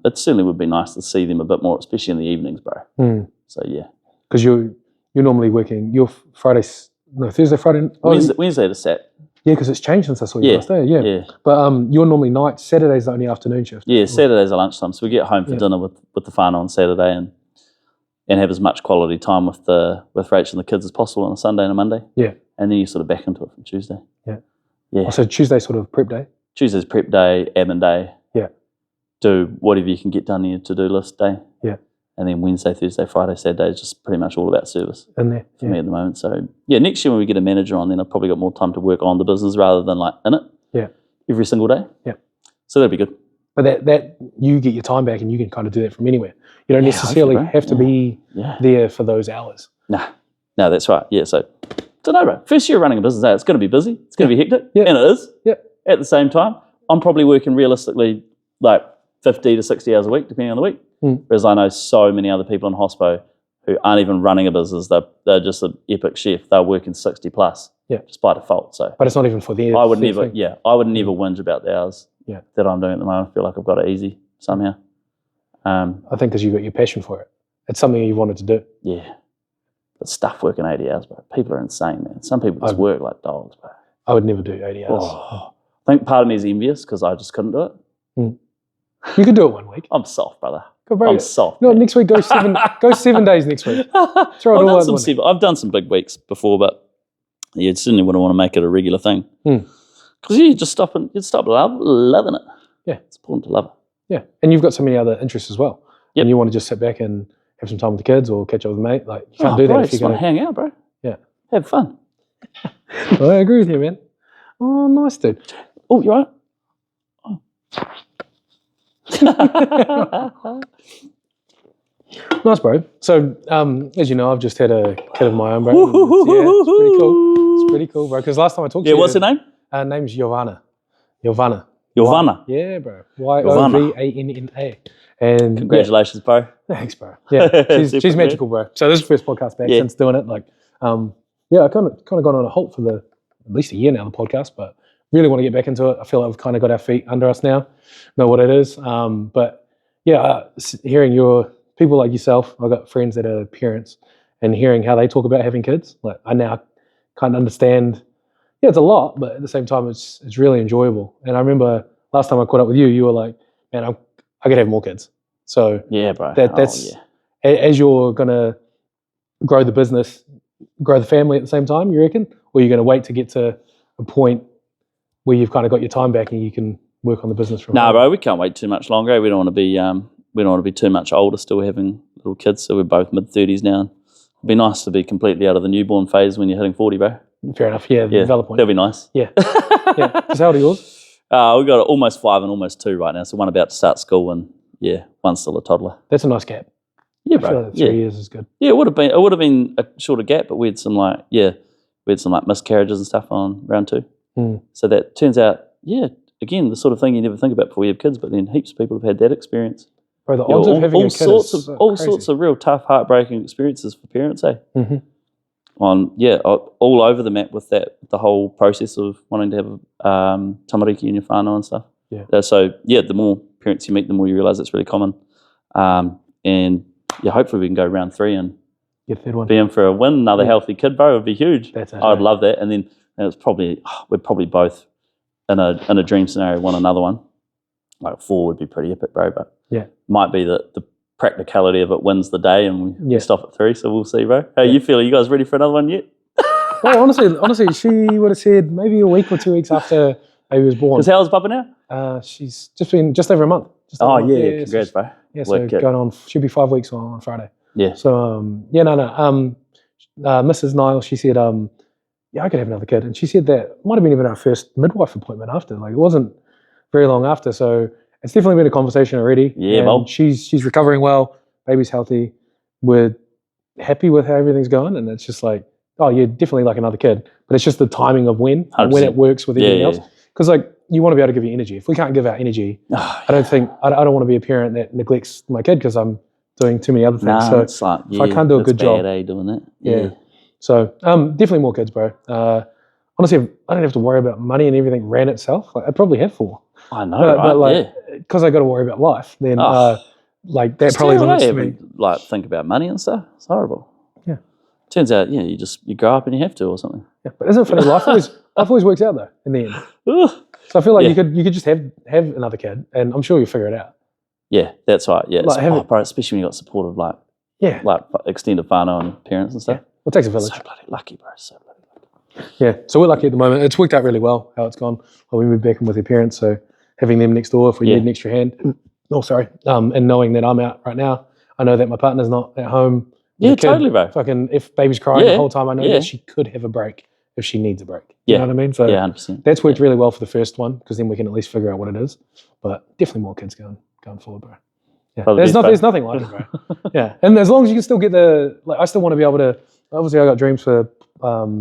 Speaker 2: it certainly would be nice to see them a bit more, especially in the evenings, bro.
Speaker 1: Mm.
Speaker 2: So, yeah.
Speaker 1: Because you're normally working, you're Thursday, Friday.
Speaker 2: Wednesday to Sat.
Speaker 1: Yeah, because it's changed since I saw you last day. Yeah. But you're normally night. Saturday's the only afternoon shift.
Speaker 2: Yeah, Saturday's a lunchtime. So we get home for dinner with the whānau on Saturday and have as much quality time with Rachel and the kids as possible on a Sunday and a Monday.
Speaker 1: Yeah.
Speaker 2: And then you sort of back into it from Tuesday.
Speaker 1: Yeah.
Speaker 2: Yeah.
Speaker 1: Oh, so Tuesday's sort of prep day?
Speaker 2: Tuesday's prep day, admin day.
Speaker 1: Yeah.
Speaker 2: Do whatever you can get done in your to-do list day.
Speaker 1: Yeah.
Speaker 2: And then Wednesday, Thursday, Friday, Saturday is just pretty much all about service
Speaker 1: in there
Speaker 2: for me at the moment. So, yeah, next year when we get a manager on, then I've probably got more time to work on the business rather than like in it every single day.
Speaker 1: Yeah.
Speaker 2: So that'd be good.
Speaker 1: But that you get your time back and you can kind of do that from anywhere. You don't necessarily have to be there for those hours.
Speaker 2: No, that's right. Yeah, so, don't know, bro. First year running a business, it's going to be busy. It's going to be hectic.
Speaker 1: Yeah.
Speaker 2: And it is.
Speaker 1: Yeah.
Speaker 2: At the same time, I'm probably working realistically like 50 to 60 hours a week, depending on the week. Whereas I know so many other people in hospo who aren't even running a business. They're just an epic chef. They're working 60 plus just by default. So,
Speaker 1: but it's not even for them.
Speaker 2: I would never whinge about the hours that I'm doing at the moment. I feel like I've got it easy somehow.
Speaker 1: I think because you've got your passion for it. It's something you wanted to do.
Speaker 2: Yeah. But stuff working 80 hours, bro. People are insane, man. Some people just work like dogs, bro.
Speaker 1: I would never do 80 hours.
Speaker 2: Oh, I think part of me is envious because I just couldn't do it.
Speaker 1: You could do it one week.
Speaker 2: I'm soft, brother.
Speaker 1: I'm
Speaker 2: soft.
Speaker 1: No, next week go 7 days next week. Throw it all out.
Speaker 2: I've done some big weeks before, but you certainly wouldn't want to make it a regular thing. Because you just loving it.
Speaker 1: Yeah.
Speaker 2: It's important to love it.
Speaker 1: Yeah. And you've got so many other interests as well.
Speaker 2: Yep.
Speaker 1: And you want to just sit back and have some time with the kids or catch up with a mate. Like you can't do that
Speaker 2: bro,
Speaker 1: if you're
Speaker 2: going
Speaker 1: going
Speaker 2: to hang out, bro.
Speaker 1: Yeah.
Speaker 2: Have fun.
Speaker 1: Well, I agree with you, man. Oh, nice, dude.
Speaker 2: Oh, you're right.
Speaker 1: Nice, bro. So, as you know, I've just had a kid of my own, bro. It's pretty cool. It's pretty cool, bro. Because last time I talked to you...
Speaker 2: Yeah, what's her name?
Speaker 1: Her name's Giovanna. Giovanna.
Speaker 2: Yeah,
Speaker 1: bro. Yovanna. And
Speaker 2: congratulations, bro.
Speaker 1: Thanks, bro. Yeah, she's magical, bro. So this is the first podcast back since doing it. Like, I kind of gone on a halt for at least a year now, the podcast, but really want to get back into it. I feel like we've kind of got our feet under us now, know what it is. But yeah, hearing your people like yourself, I've got friends that are parents, and hearing how they talk about having kids, like I now kind of understand. Yeah, it's a lot, but at the same time, it's really enjoyable. And I remember last time I caught up with you, you were like, "Man, I could have more kids." So
Speaker 2: yeah, bro.
Speaker 1: That's as you're gonna grow the business, grow the family at the same time. You reckon, or you're gonna wait to get to a point where you've kind of got your time back and you can work on the business from home?
Speaker 2: Bro, we can't wait too much longer. We don't want to be too much older still having little kids. So we're both mid-30s now. It'd be nice to be completely out of the newborn phase when you're hitting 40, bro.
Speaker 1: Fair enough. Yeah, valid point.
Speaker 2: That'll be nice.
Speaker 1: Yeah. Yeah. Because how old are yours?
Speaker 2: We've got almost 5 and almost 2 right now. So one about to start school and one's still a toddler.
Speaker 1: That's a nice gap.
Speaker 2: Yeah,
Speaker 1: I feel
Speaker 2: bro.
Speaker 1: like 3 years is good.
Speaker 2: Yeah, it would have been a shorter gap, but we had some miscarriages and stuff on round 2. So that turns out, again, the sort of thing you never think about before you have kids, but then heaps of people have had that experience.
Speaker 1: Bro, the odds of having a kid
Speaker 2: all sorts of real tough, heartbreaking experiences for parents, eh?
Speaker 1: Mm-hmm.
Speaker 2: All over the map with that, the whole process of wanting to have tamariki in your whānau and stuff.
Speaker 1: Yeah.
Speaker 2: So the more parents you meet, the more you realise it's really common. And hopefully we can go round 3 and
Speaker 1: get third one.
Speaker 2: Be in for a win. Another healthy kid, bro, would be huge. I'd love that. And then we're probably both in a dream scenario want another one. like 4 would be pretty epic, bro. But
Speaker 1: Yeah.
Speaker 2: might be that the practicality of it wins the day, and we
Speaker 1: Yeah.
Speaker 2: stop at 3. So we'll see, bro. How you feeling? You guys ready for another one yet?
Speaker 1: Well, honestly, she would have said maybe a week or 2 weeks after baby was born.
Speaker 2: Because how's Papa now?
Speaker 1: She's just been just over a month. Just over a month.
Speaker 2: Yeah, congrats, bro.
Speaker 1: Yeah, so
Speaker 2: Wicked.
Speaker 1: going on, she'll be 5 weeks on Friday.
Speaker 2: Yeah.
Speaker 1: So, Mrs. Niall, she said, yeah, I could have another kid. And she said that might have been even our first midwife appointment after. Like, it wasn't very long after. So it's definitely been a conversation already.
Speaker 2: Yeah,
Speaker 1: and
Speaker 2: well.
Speaker 1: she's recovering well. Baby's healthy. We're happy with how everything's going. And it's just like, oh, you're definitely like another kid. But it's just the timing of when it works with everything else. Because, like, you want to be able to give you energy. If we can't give out energy, I don't want to be a parent that neglects my kid because I'm doing too many other things.
Speaker 2: Nah,
Speaker 1: so
Speaker 2: it's like,
Speaker 1: if I can't do a good job,
Speaker 2: doing that.
Speaker 1: Yeah. So definitely more kids, bro. Honestly, I don't have to worry about money and everything ran itself. Like, I probably have 4.
Speaker 2: I know,
Speaker 1: but like, because I got to worry about life, then like that probably limits me.
Speaker 2: Like, think about money and stuff. It's horrible.
Speaker 1: Yeah.
Speaker 2: Turns out, you grow up and you have to or something.
Speaker 1: Yeah, but isn't it funny? Life always works out though in the end. So I feel like you could just have another kid, and I'm sure you'll figure it out.
Speaker 2: Yeah, that's right. Yeah,
Speaker 1: like,
Speaker 2: bro, especially when you got support of like extended whānau and parents and stuff.
Speaker 1: Yeah. Well, it takes a village.
Speaker 2: So bloody lucky, bro. So bloody lucky.
Speaker 1: Yeah, so we're lucky at the moment. It's worked out really well how it's gone. Well, we moved back in with their parents, so having them next door if we need an extra hand. Oh, sorry. And knowing that I'm out right now, I know that my partner's not at home.
Speaker 2: Yeah, totally, bro.
Speaker 1: Fucking, if baby's crying the whole time, I know that she could have a break if she needs a break. You know what I mean? So
Speaker 2: 100%.
Speaker 1: That's worked really well for the first one because then we can at least figure out what it is. But definitely more kids going forward, bro. Yeah. There's nothing like it, bro. Yeah. And as long as you can still get I still want to be able to, obviously I got dreams for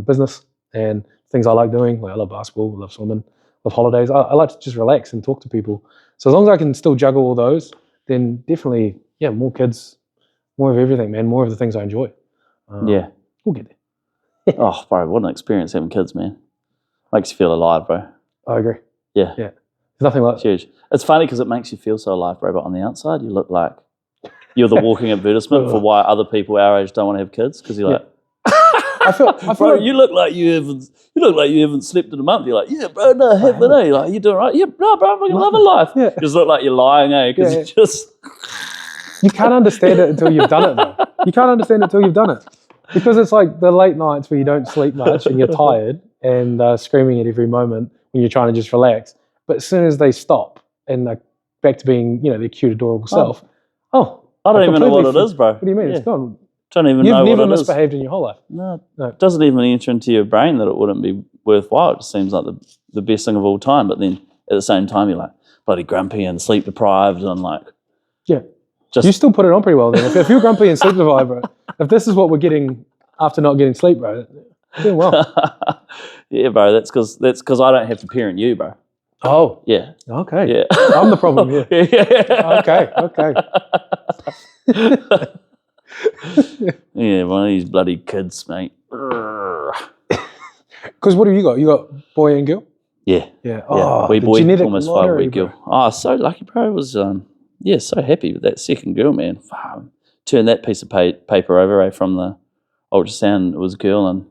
Speaker 1: business and things I like doing. Like I love basketball, I love swimming, love holidays. I like to just relax and talk to people. So as long as I can still juggle all those, then definitely, more kids, more of everything, man, more of the things I enjoy. We'll get there.
Speaker 2: Oh, bro, what an experience having kids, man. Makes you feel alive, bro.
Speaker 1: I agree.
Speaker 2: Yeah.
Speaker 1: There's nothing like
Speaker 2: huge. It's funny because it makes you feel so alive, bro, but on the outside, you look like you're the walking advertisement for why other people our age don't want to have kids because you're like,
Speaker 1: I feel
Speaker 2: bro,
Speaker 1: like
Speaker 2: you look like you haven't slept in a month. You're like, yeah, bro, no, I haven't, eh? Like, you doing right? Yeah, bro, I'm fucking loving life.
Speaker 1: Yeah.
Speaker 2: You just look like you're lying, eh? Because you just...
Speaker 1: You can't understand it until you've done it, though. You can't understand it until you've done it. Because it's like the late nights where you don't sleep much and you're tired and screaming at every moment when you're trying to just relax. But as soon as they stop and they're back to being, their cute, adorable self,
Speaker 2: I don't even know what it is, bro.
Speaker 1: What do you mean? It's gone.
Speaker 2: Don't even know what it is.
Speaker 1: You've never misbehaved in your whole life.
Speaker 2: No. It doesn't even enter into your brain that it wouldn't be worthwhile. It just seems like the best thing of all time. But then at the same time, you're like bloody grumpy and sleep deprived and like...
Speaker 1: Yeah. You still put it on pretty well then. If you're grumpy and sleep deprived, bro, if this is what we're getting after not getting sleep, bro, you're doing well.
Speaker 2: Yeah, bro, that's because I don't have to parent you, bro.
Speaker 1: Oh.
Speaker 2: Yeah.
Speaker 1: Okay.
Speaker 2: Yeah.
Speaker 1: I'm the problem here. Okay.
Speaker 2: Yeah, one of these bloody kids, mate.
Speaker 1: Because what have you got? You got boy and girl?
Speaker 2: Yeah.
Speaker 1: Yeah. Oh,
Speaker 2: wee boy,
Speaker 1: genetic
Speaker 2: almost
Speaker 1: lottery,
Speaker 2: 5 week girl. Oh, so lucky, bro. It was so happy with that second girl, man. Turned that piece of paper over from the ultrasound. It was a girl, and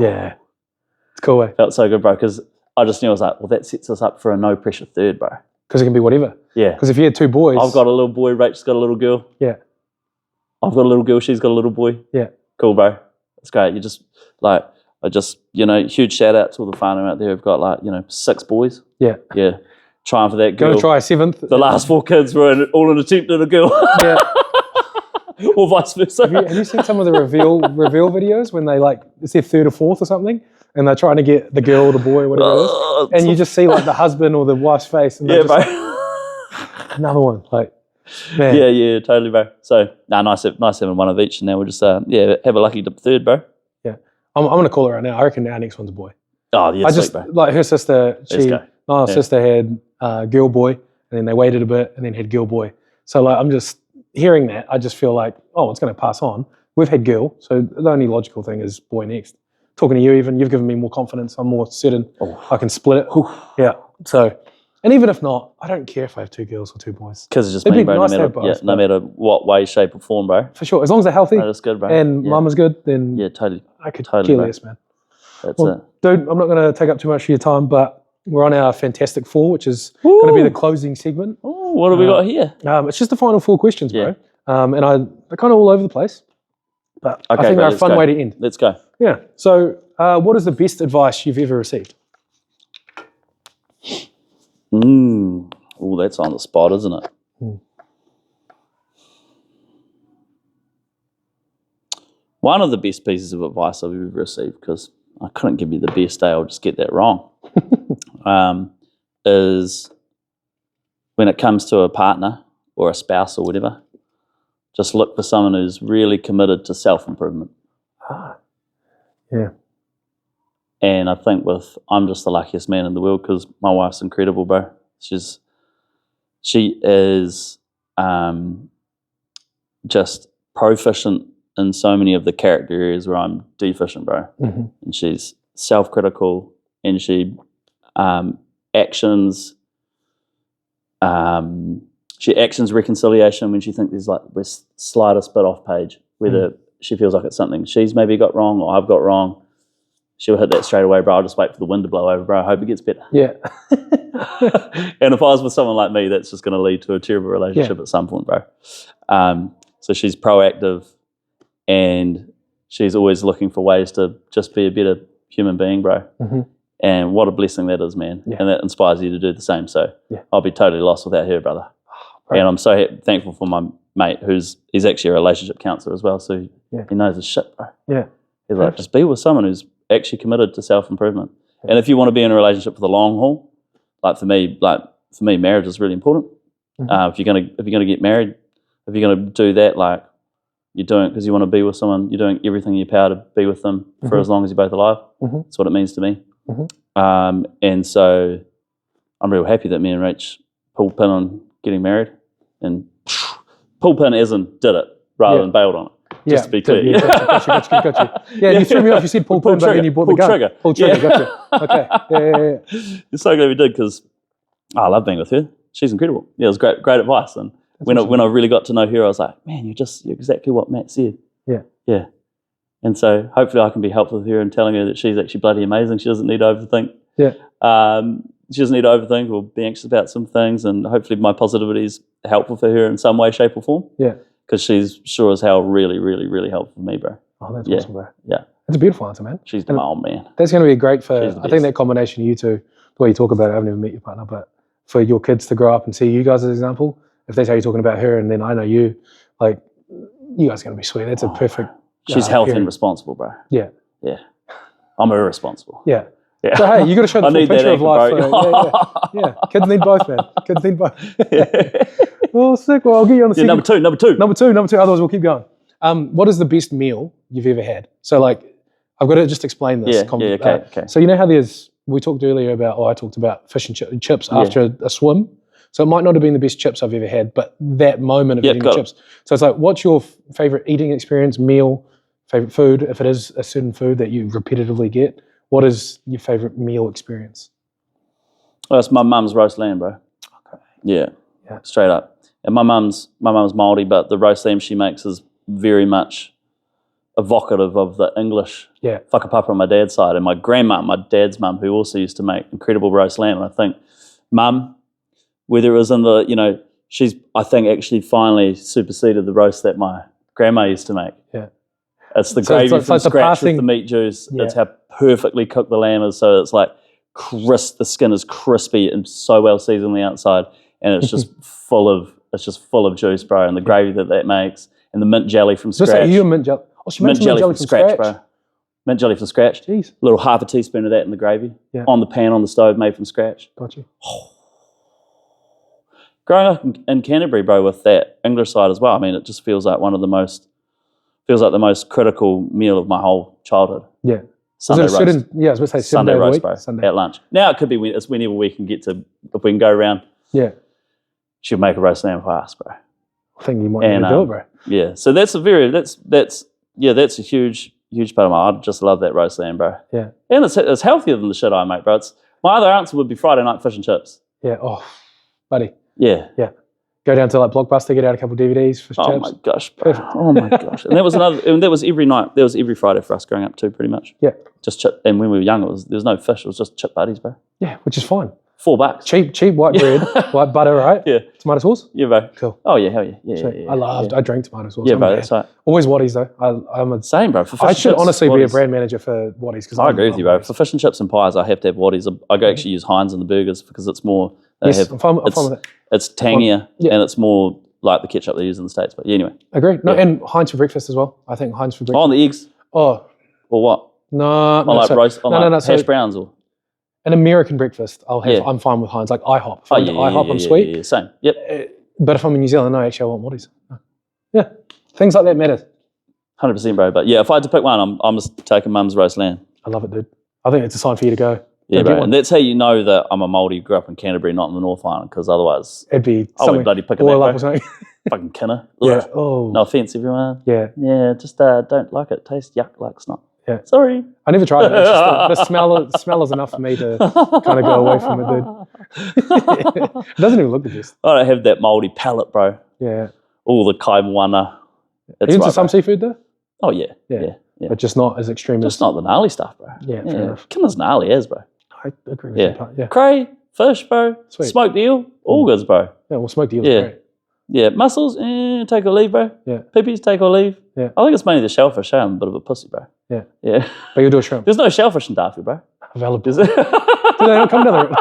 Speaker 1: yeah, it's cool.
Speaker 2: Felt so good, bro. Because I just knew I was like, well, that sets us up for a no pressure third, bro.
Speaker 1: Because it can be whatever.
Speaker 2: Yeah.
Speaker 1: Because if you had 2 boys,
Speaker 2: I've got a little boy. Rachel's got a little girl.
Speaker 1: Yeah.
Speaker 2: I've got a little girl. She's got a little boy.
Speaker 1: Yeah.
Speaker 2: Cool, bro. It's great. You just like huge shout out to all the whānau out there who've got 6 boys.
Speaker 1: Yeah.
Speaker 2: Yeah. Trying for that girl.
Speaker 1: Going to try a 7th.
Speaker 2: The last 4 kids were all an attempt at a girl.
Speaker 1: Yeah.
Speaker 2: Or vice versa.
Speaker 1: Have you seen some of the reveal videos when they it's their 3rd or 4th or something, and they're trying to get the girl or the boy or whatever it is, and you just see the husband or the wife's face, and
Speaker 2: bro.
Speaker 1: Another one, man.
Speaker 2: Yeah, totally, bro. So nice having one of each, and now we'll just have a lucky third, bro.
Speaker 1: Yeah, I'm gonna call it right now. I reckon our next one's a boy.
Speaker 2: Oh yeah, sweet, bro.
Speaker 1: Her sister, Niall's sister had girl boy, and then they waited a bit, and then had girl boy. So I'm just hearing that, I just feel like, oh, it's going to pass on. We've had girl, so the only logical thing is boy next. Talking to you, even you've given me more confidence. I'm more certain I can split it. Yeah. So, and even if not, I don't care if I have 2 girls or 2 boys.
Speaker 2: Because it's just me, bro. Nice no matter what way, shape, or form, bro.
Speaker 1: For sure, as long as they're healthy.
Speaker 2: That's good, bro.
Speaker 1: And mama's good, then
Speaker 2: totally.
Speaker 1: I could care less, man.
Speaker 2: That's it,
Speaker 1: dude. I'm not going to take up too much of your time, but We're on our Fantastic Four, which is going to be the closing segment.
Speaker 2: Oh, what have we got here?
Speaker 1: It's just the final 4 questions, bro. And they're kind of all over the place. But
Speaker 2: Okay,
Speaker 1: I think they're a fun way to end.
Speaker 2: Let's go.
Speaker 1: Yeah. So what is the best advice you've ever received?
Speaker 2: Oh, that's on the spot, isn't it? One of the best pieces of advice I've ever received, because I couldn't give you the best day, I'll just get that wrong, is when it comes to a partner or a spouse or whatever, just look for someone who's really committed to self-improvement.
Speaker 1: Yeah.
Speaker 2: And I think I'm just the luckiest man in the world because my wife's incredible, bro. She is just proficient in so many of the character areas where I'm deficient, bro. And she's self-critical, and she actions reconciliation when she thinks there's like this slightest bit off page, whether she feels like it's something she's maybe got wrong or I've got wrong. She'll hit that straight away, bro. I'll just wait for the wind to blow over, bro. I hope it gets better.
Speaker 1: Yeah.
Speaker 2: And if I was with someone like me, that's just going to lead to a terrible relationship at some point, bro. So she's proactive, and she's always looking for ways to just be a better human being, bro. And what a blessing that is, man. And that inspires you to do the same. So I'll be totally lost without her, brother. And I'm so thankful for my mate he's actually a relationship counsellor as well. So he knows his shit, bro.
Speaker 1: Yeah.
Speaker 2: He's like, just be with someone who's actually committed to self-improvement. And if you want to be in a relationship for the long haul, like for me, marriage is really important. If you're gonna get married, if you're gonna do that, like you're doing it because you want to be with someone, you're doing everything in your power to be with them for as long as you're both alive. That's what it means to me. And so I'm real happy that me and Rach pulled pin on getting married, and pulled pin as in did it rather than bailed on it. Just to be clear.
Speaker 1: Got you. Yeah, you threw me off. You said pull pin, but then you bought the gun. Pull trigger. Got you. Okay. Yeah.
Speaker 2: It's so glad we did, because I love being with her. She's incredible. Yeah, it was great advice. And when I really got to know her, I was like, man, you're exactly what Matt said. Yeah. And so hopefully I can be helpful with her in telling her that she's actually bloody amazing. She doesn't need to overthink. She doesn't need to overthink or be anxious about some things, and hopefully my positivity is helpful for her in some way, shape or form. Because she's sure as hell really, really, really helpful for me, bro.
Speaker 1: Oh, that's awesome, bro.
Speaker 2: Yeah.
Speaker 1: That's a beautiful answer, man.
Speaker 2: She's my old man.
Speaker 1: That's going to be great for, I think that combination of you two, the way you talk about it, I haven't even met your partner, but for your kids to grow up and see you guys as an example, if that's how you're talking about her and then I know you, like, you guys are going to be sweet. That's a perfect...
Speaker 2: She's healthy and responsible, bro.
Speaker 1: Yeah.
Speaker 2: I'm irresponsible.
Speaker 1: Yeah. So, hey, you got to show the full picture of life.
Speaker 2: Yeah.
Speaker 1: Kids need both, man. Kids need both. Well, sick. Well, I'll get you on the second.
Speaker 2: Number two.
Speaker 1: Otherwise, we'll keep going. What is the best meal you've ever had? So, like, I've got to just explain this.
Speaker 2: Okay.
Speaker 1: So, you know how we talked earlier about, I talked about fish and chips after a swim. So, it might not have been the best chips I've ever had, but that moment of eating the chips. So, it's like, what's your favorite eating experience, meal, favorite food? If it is a certain food that you repetitively get, what is your favorite meal experience?
Speaker 2: Oh, it's my mum's roast lamb, bro.
Speaker 1: Okay.
Speaker 2: Yeah. Straight up. And my mum's Māori, but the roast lamb she makes is very much evocative of the English whakapapa on my dad's side. And my grandma, my dad's mum, who also used to make incredible roast lamb. And I think mum, whether it was in the, she's, I think, actually finally superseded the roast that my grandma used to make.
Speaker 1: Yeah.
Speaker 2: It's the gravy from scratch with the meat juice. It's how perfectly cooked the lamb is. So it's like crisp, the skin is crispy and so well seasoned on the outside. And it's just full of juice, bro. And the gravy that makes, and the mint jelly from scratch.
Speaker 1: Just you mint jelly. Oh, she makes mint jelly from scratch, bro.
Speaker 2: Mint jelly from scratch.
Speaker 1: Jeez.
Speaker 2: A little half a teaspoon of that in the gravy. Yeah. On the pan on the stove, made from scratch.
Speaker 1: Got you.
Speaker 2: Growing up in Canterbury, bro, with that English side as well. I mean, it just feels like the most critical meal of my whole childhood.
Speaker 1: Yeah.
Speaker 2: Sunday roast.
Speaker 1: I was going to say
Speaker 2: Sunday roast, bro.
Speaker 1: Sunday.
Speaker 2: At lunch. Now it could be it's whenever we can get to, if we can go around.
Speaker 1: Yeah.
Speaker 2: She'll make a roast lamb for us, bro.
Speaker 1: I think you might need to do it, bro.
Speaker 2: Yeah. So that's a huge part of I just love that roast lamb, bro.
Speaker 1: Yeah.
Speaker 2: And it's healthier than the shit I make, bro. My other answer would be Friday night fish and chips.
Speaker 1: Yeah. Oh, buddy.
Speaker 2: Yeah.
Speaker 1: Yeah. Go down to like Blockbuster, get out a couple of DVDs for
Speaker 2: Oh
Speaker 1: chips.
Speaker 2: my gosh, bro. Oh my gosh. And that was that was every night. That was every Friday for us growing up too, pretty much.
Speaker 1: Yeah.
Speaker 2: Just chip. And when we were young, there was no fish. It was just chip buddies, bro.
Speaker 1: Yeah, which is fine.
Speaker 2: $4.
Speaker 1: Cheap white bread, white butter, right?
Speaker 2: Yeah.
Speaker 1: Tomato sauce?
Speaker 2: Yeah, bro.
Speaker 1: Cool.
Speaker 2: Oh, yeah, hell yeah. Yeah.
Speaker 1: I drank tomato sauce.
Speaker 2: Yeah, bro, that's right.
Speaker 1: Always Waddies, though. I'm a
Speaker 2: Same, bro. For fish
Speaker 1: I
Speaker 2: and
Speaker 1: should
Speaker 2: chips,
Speaker 1: honestly be a
Speaker 2: Waddies.
Speaker 1: brand manager for Waddies.
Speaker 2: I agree with you, bro. For fish and chips and pies, I have to have Waddies. I go actually use Heinz in the burgers because it's more...
Speaker 1: Yes, I'm fine with that.
Speaker 2: It's tangier and it's more like the ketchup they use in the States. But yeah, anyway.
Speaker 1: Agreed. No, and Heinz for breakfast as well. I think Heinz for breakfast.
Speaker 2: Oh, and the eggs?
Speaker 1: Oh.
Speaker 2: Or what?
Speaker 1: No.
Speaker 2: Roast, hash browns or...
Speaker 1: An American breakfast, I'm fine with Heinz, like IHOP. If I'm IHOP, I'm sweet.
Speaker 2: Yeah, same. Yep.
Speaker 1: But if I'm in New Zealand, no, actually I want Waddies. Yeah, things like that matter.
Speaker 2: 100%, bro. But yeah, if I had to pick one, I'm just taking Mum's roast lamb.
Speaker 1: I love it, dude. I think it's a sign for you to go.
Speaker 2: Yeah, bro. And that's how you know that I'm a Māori, grew up in Canterbury, not in the North Island, because otherwise
Speaker 1: it'd be
Speaker 2: I would bloody pick it
Speaker 1: oil
Speaker 2: up,
Speaker 1: up or something.
Speaker 2: Fucking kinner.
Speaker 1: Yeah. Oh.
Speaker 2: No offence, everyone.
Speaker 1: Yeah.
Speaker 2: Yeah, just don't like it. Tastes yuck like snot.
Speaker 1: Yeah.
Speaker 2: Sorry.
Speaker 1: I never tried it. It's just the smell is enough for me to kind of go away from it, dude. It doesn't even look the best.
Speaker 2: I don't have that Māori palate, bro.
Speaker 1: Yeah.
Speaker 2: All the kaimoana.
Speaker 1: Are you into some seafood, though?
Speaker 2: Oh, yeah. Yeah.
Speaker 1: But just not as extreme
Speaker 2: just not the gnarly stuff, bro.
Speaker 1: Yeah, fair enough.
Speaker 2: Kinder's gnarly as, bro.
Speaker 1: I agree with you. Yeah.
Speaker 2: Cray, fish, bro.
Speaker 1: Sweet.
Speaker 2: Smoked eel, all goods, bro.
Speaker 1: Yeah, well, smoked eel is great.
Speaker 2: Yeah, mussels, take or leave, bro.
Speaker 1: Yeah.
Speaker 2: Pippies, take or leave.
Speaker 1: Yeah.
Speaker 2: I think it's mainly the shellfish. I'm a bit of a pussy, bro.
Speaker 1: Yeah.
Speaker 2: Yeah.
Speaker 1: But you'll do a shrimp.
Speaker 2: There's no shellfish in Darfur, bro.
Speaker 1: Available.
Speaker 2: Is it?
Speaker 1: Do they not come together?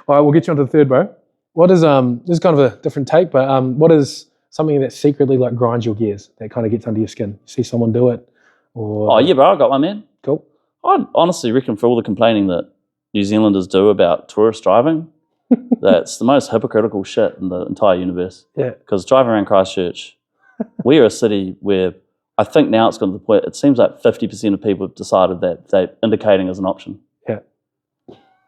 Speaker 1: All right, we'll get you on to the third, bro. What is this is kind of a different take, but what is something that secretly like grinds your gears, that kind of gets under your skin? You see someone do it, or
Speaker 2: Oh yeah, bro. I got one, man.
Speaker 1: cool.
Speaker 2: I honestly reckon for all the complaining that New Zealanders do about tourist driving, that's the most hypocritical shit in the entire universe.
Speaker 1: Yeah.
Speaker 2: Because driving around Christchurch, we are a city where I think now it's got to the point, it seems like 50% of people have decided that indicating is an option.
Speaker 1: Yeah.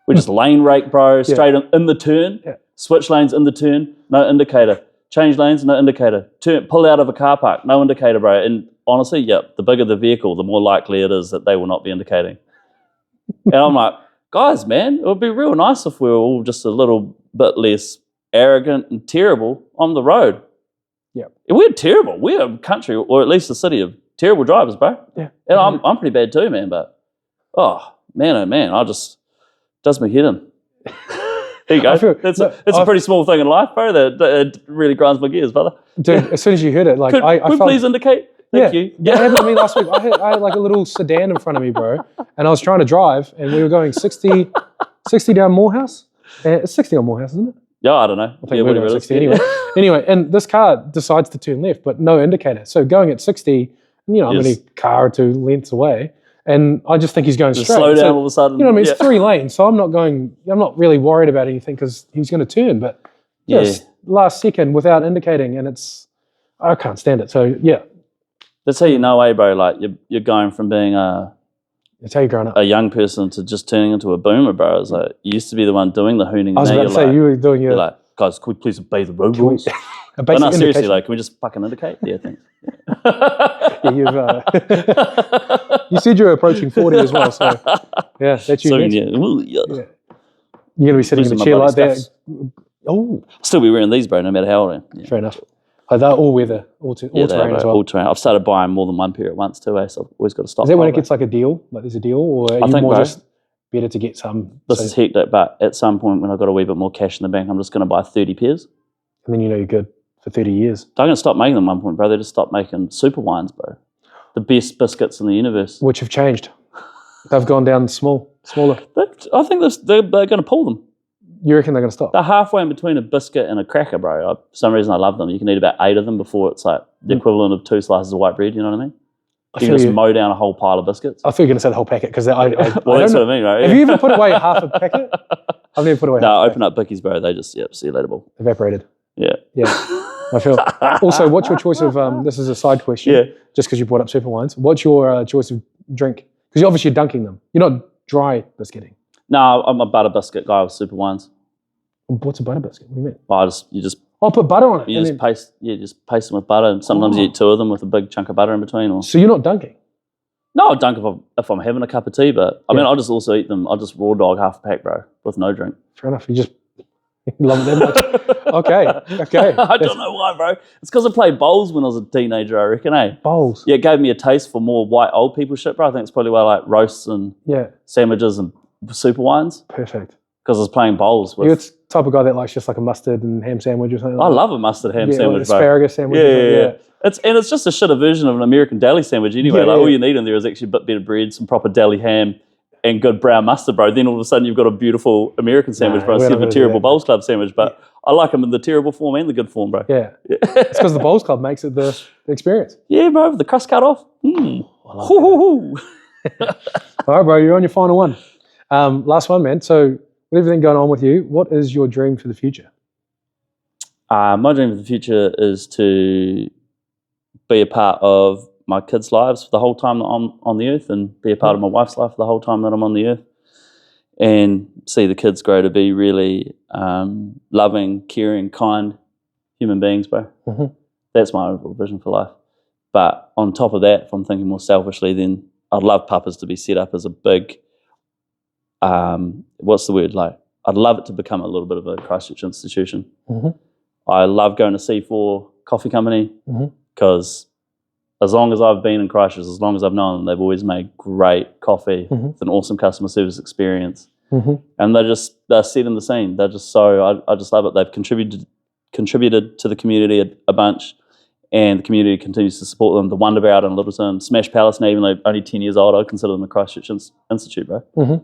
Speaker 2: We just lane rake, bro, straight in the turn, switch lanes in the turn, no indicator. Change lanes, no indicator. Pull out of a car park, no indicator, bro. And honestly, the bigger the vehicle, the more likely it is that they will not be indicating. And I'm like, guys, man, it would be real nice if we were all just a little bit less arrogant and terrible on the road.
Speaker 1: Yeah.
Speaker 2: We're terrible. We're a country, or at least a city of terrible drivers, bro.
Speaker 1: Yeah.
Speaker 2: And I'm pretty bad too, man. But, oh man, does my head in. There you go. It's a pretty small thing in life, bro, that really grinds my gears, brother.
Speaker 1: Dude, as soon as you heard it, like
Speaker 2: Could
Speaker 1: I
Speaker 2: we
Speaker 1: felt,
Speaker 2: please indicate? Thank you.
Speaker 1: Yeah, it happened to me last week. I had like a little sedan in front of me, bro, and I was trying to drive, and we were going 60 down Morehouse. It's 60 on Morehouse, isn't it?
Speaker 2: Yeah, I don't know.
Speaker 1: I think we're going 60 anyway. Anyway, and this car decides to turn left, but no indicator. So going at 60, I'm only a car or two lengths away, and I just think he's going straight.
Speaker 2: Slow down all of a sudden.
Speaker 1: You know what I mean? It's 3 lanes, so I'm not really worried about anything because he's going to turn, but just last second without indicating, and I can't stand it. So, yeah.
Speaker 2: That's how you know, bro, like you're going from being
Speaker 1: That's how you're growing up.
Speaker 2: a young person to just turning into a boomer, bro. It's like, you used to be the one doing the hooning.
Speaker 1: I was about to say, you were doing your...
Speaker 2: You're like, guys, could we please obey the road rules? But no, seriously, like, can we just fucking indicate? Yeah, thanks.
Speaker 1: Yeah, you said you're approaching 40 as well, so yeah, that's you.
Speaker 2: Soon,
Speaker 1: next.
Speaker 2: yeah. Ooh, yeah.
Speaker 1: You're going to be sitting in
Speaker 2: Losing
Speaker 1: a
Speaker 2: my
Speaker 1: chair
Speaker 2: bloody
Speaker 1: like that.
Speaker 2: scuffs.
Speaker 1: Oh,
Speaker 2: Still be wearing these, bro, no matter how old I am. Yeah.
Speaker 1: fair enough. Oh, they're all weather, all terrain as well.
Speaker 2: All terrain. I've started buying more than one pair at once too, so I've always got to stop.
Speaker 1: Is that when it gets like a deal? Like there's a deal? Or are you
Speaker 2: think,
Speaker 1: more
Speaker 2: bro,
Speaker 1: just better to get some?
Speaker 2: This is hectic, but at some point when I've got a wee bit more cash in the bank, I'm just going to buy 30 pairs.
Speaker 1: And then you're good for 30 years.
Speaker 2: They're going to stop making them at one point, bro. They just stopped making super wines, bro. The best biscuits in the universe.
Speaker 1: Which have changed. They've gone down smaller.
Speaker 2: I think they're going to pull them.
Speaker 1: You reckon they're going to stop?
Speaker 2: They're halfway in between a biscuit and a cracker, bro. For some reason, I love them. You can eat about 8 of them before it's like the equivalent of 2 slices of white bread. You know what I mean? You can just mow down a whole pile of biscuits.
Speaker 1: I thought you were going to say the whole packet because
Speaker 2: well, that's what I mean, right?
Speaker 1: Have you ever put away half a packet? I've never put away half a packet.
Speaker 2: Open up Bickies, bro. They just, see you later, ball.
Speaker 1: Evaporated.
Speaker 2: Yeah.
Speaker 1: Yeah. I feel. Also, what's your choice of, this is a side question, just because you brought up super wines. What's your choice of drink? Because you're obviously dunking them. You're not dry biscuiting.
Speaker 2: No, I'm a butter biscuit guy with super wines.
Speaker 1: What's a butter biscuit? What do you mean?
Speaker 2: You just
Speaker 1: I'll put butter on it.
Speaker 2: You just paste them with butter, and sometimes you eat 2 of them with a big chunk of butter in between. Or
Speaker 1: so you're not dunking?
Speaker 2: No, I'll dunk if I'm having a cup of tea, but I mean, I'll just also eat them. I'll just raw dog half a pack, bro, with no drink.
Speaker 1: Fair enough. You Love it that much. Okay.
Speaker 2: I don't know why, bro. It's because I played bowls when I was a teenager, I reckon, eh?
Speaker 1: Bowls.
Speaker 2: Yeah, it gave me a taste for more white old people shit, bro. I think it's probably why I like roasts and sandwiches and super wines.
Speaker 1: Perfect.
Speaker 2: Because I was playing bowls with...
Speaker 1: You're the type of guy that likes just like a mustard and ham sandwich or something like
Speaker 2: I
Speaker 1: that?
Speaker 2: love a mustard ham sandwich,
Speaker 1: like
Speaker 2: bro.
Speaker 1: asparagus sandwich.
Speaker 2: Yeah. It's just a shitter version of an American deli sandwich anyway. All you need in there is actually a bit better bread, some proper deli ham, and good brown mustard, bro. Then all of a sudden you've got a beautiful American sandwich, bro, instead of a terrible Bowls Club sandwich. But I like them in the terrible form and the good form, bro.
Speaker 1: Yeah. It's because the Bowls Club makes it the experience.
Speaker 2: Yeah, bro. The crust cut off.
Speaker 1: All right, bro. You're on your final one. Last one, man. So with everything going on with you, what is your dream for the future?
Speaker 2: My dream for the future is to be a part of my kids' lives for the whole time that I'm on the earth, and be a part of my wife's life for the whole time that I'm on the earth, and see the kids grow to be really loving, caring, kind human beings, bro. That's my overall vision for life. But on top of that, if I'm thinking more selfishly, then I'd love Papa's to be set up as a big, what's the word, like, I'd love it to become a little bit of a Christchurch institution. I love going to C4 Coffee Company because as long as I've been in Christchurch, as long as I've known them, they've always made great coffee with an awesome customer service experience. And they're setting the scene. They're just so, I just love it. They've contributed to the community a bunch, and the community continues to support them. The Wonderbout out in Littleton, Smash Palace, now even though only 10 years old, I consider them a Christchurch institute, bro. You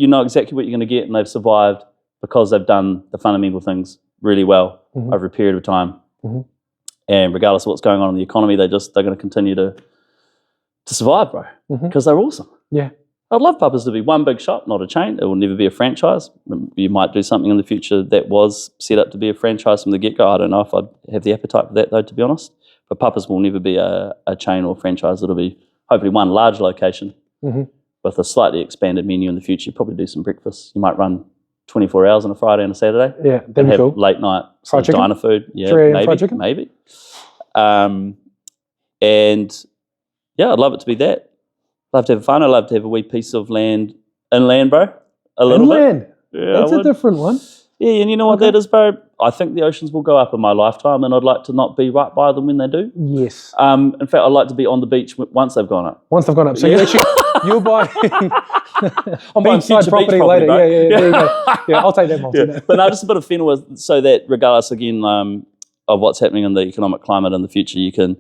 Speaker 2: know exactly what you're going to get, and they've survived because they've done the fundamental things really well over a period of time. And regardless of what's going on in the economy, they're going to continue to survive, bro, because they're awesome.
Speaker 1: Yeah.
Speaker 2: I'd love Papa's to be one big shop, not a chain. It will never be a franchise. You might do something in the future that was set up to be a franchise from the get-go. I don't know if I'd have the appetite for that, though, to be honest. But Papa's will never be a chain or franchise. It'll be hopefully one large location with a slightly expanded menu in the future. You probably do some breakfast. You might run 24 hours on a Friday and a Saturday.
Speaker 1: Yeah, that'd be cool.
Speaker 2: Late night
Speaker 1: fried chicken?
Speaker 2: diner food. Yeah, maybe. And yeah, I'd love it to be that. Love to have fun. I'd love to have a wee piece of land inland, bro. A little bit. Yeah,
Speaker 1: that's a different one.
Speaker 2: Yeah, and you know what that is, bro? I think the oceans will go up in my lifetime, and I'd like to not be right by them when they do.
Speaker 1: Yes.
Speaker 2: In fact, I'd like to be on the beach once they've gone up.
Speaker 1: Once they've gone up. So you'll buy
Speaker 2: I'm buying
Speaker 1: side
Speaker 2: future
Speaker 1: property
Speaker 2: beach
Speaker 1: later.
Speaker 2: Bro.
Speaker 1: Yeah, there you go. Yeah, I'll take that one.
Speaker 2: Yeah. But no, just a bit of fennel so that regardless, again, of what's happening in the economic climate in the future, you can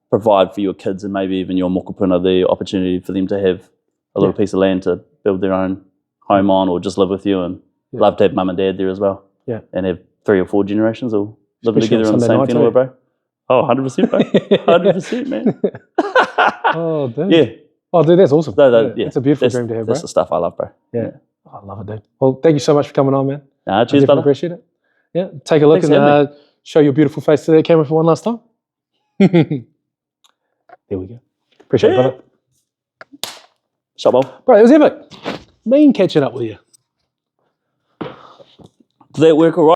Speaker 2: provide for your kids and maybe even your mokopuna the opportunity for them to have a little piece of land to build their own home on, or just live with you, and love to have mum and dad there as well. Yeah. And have 3 or 4 generations all living together on the same funeral, bro. Oh, 100%, bro. 100%, man.
Speaker 1: Oh, dude.
Speaker 2: Yeah.
Speaker 1: Oh, dude, that's awesome.
Speaker 2: Yeah.
Speaker 1: It's a beautiful dream to have, bro.
Speaker 2: That's the stuff I love, bro.
Speaker 1: Yeah. Oh, I love it, dude. Well, thank you so much for coming on, man.
Speaker 2: Cheers, brother.
Speaker 1: Appreciate it. Yeah. Take a look and show your beautiful face to the camera for one last time. There we go. Appreciate it, brother.
Speaker 2: Shot ball.
Speaker 1: Bro, it was epic. Mean catching up with you.
Speaker 2: Did that work all right?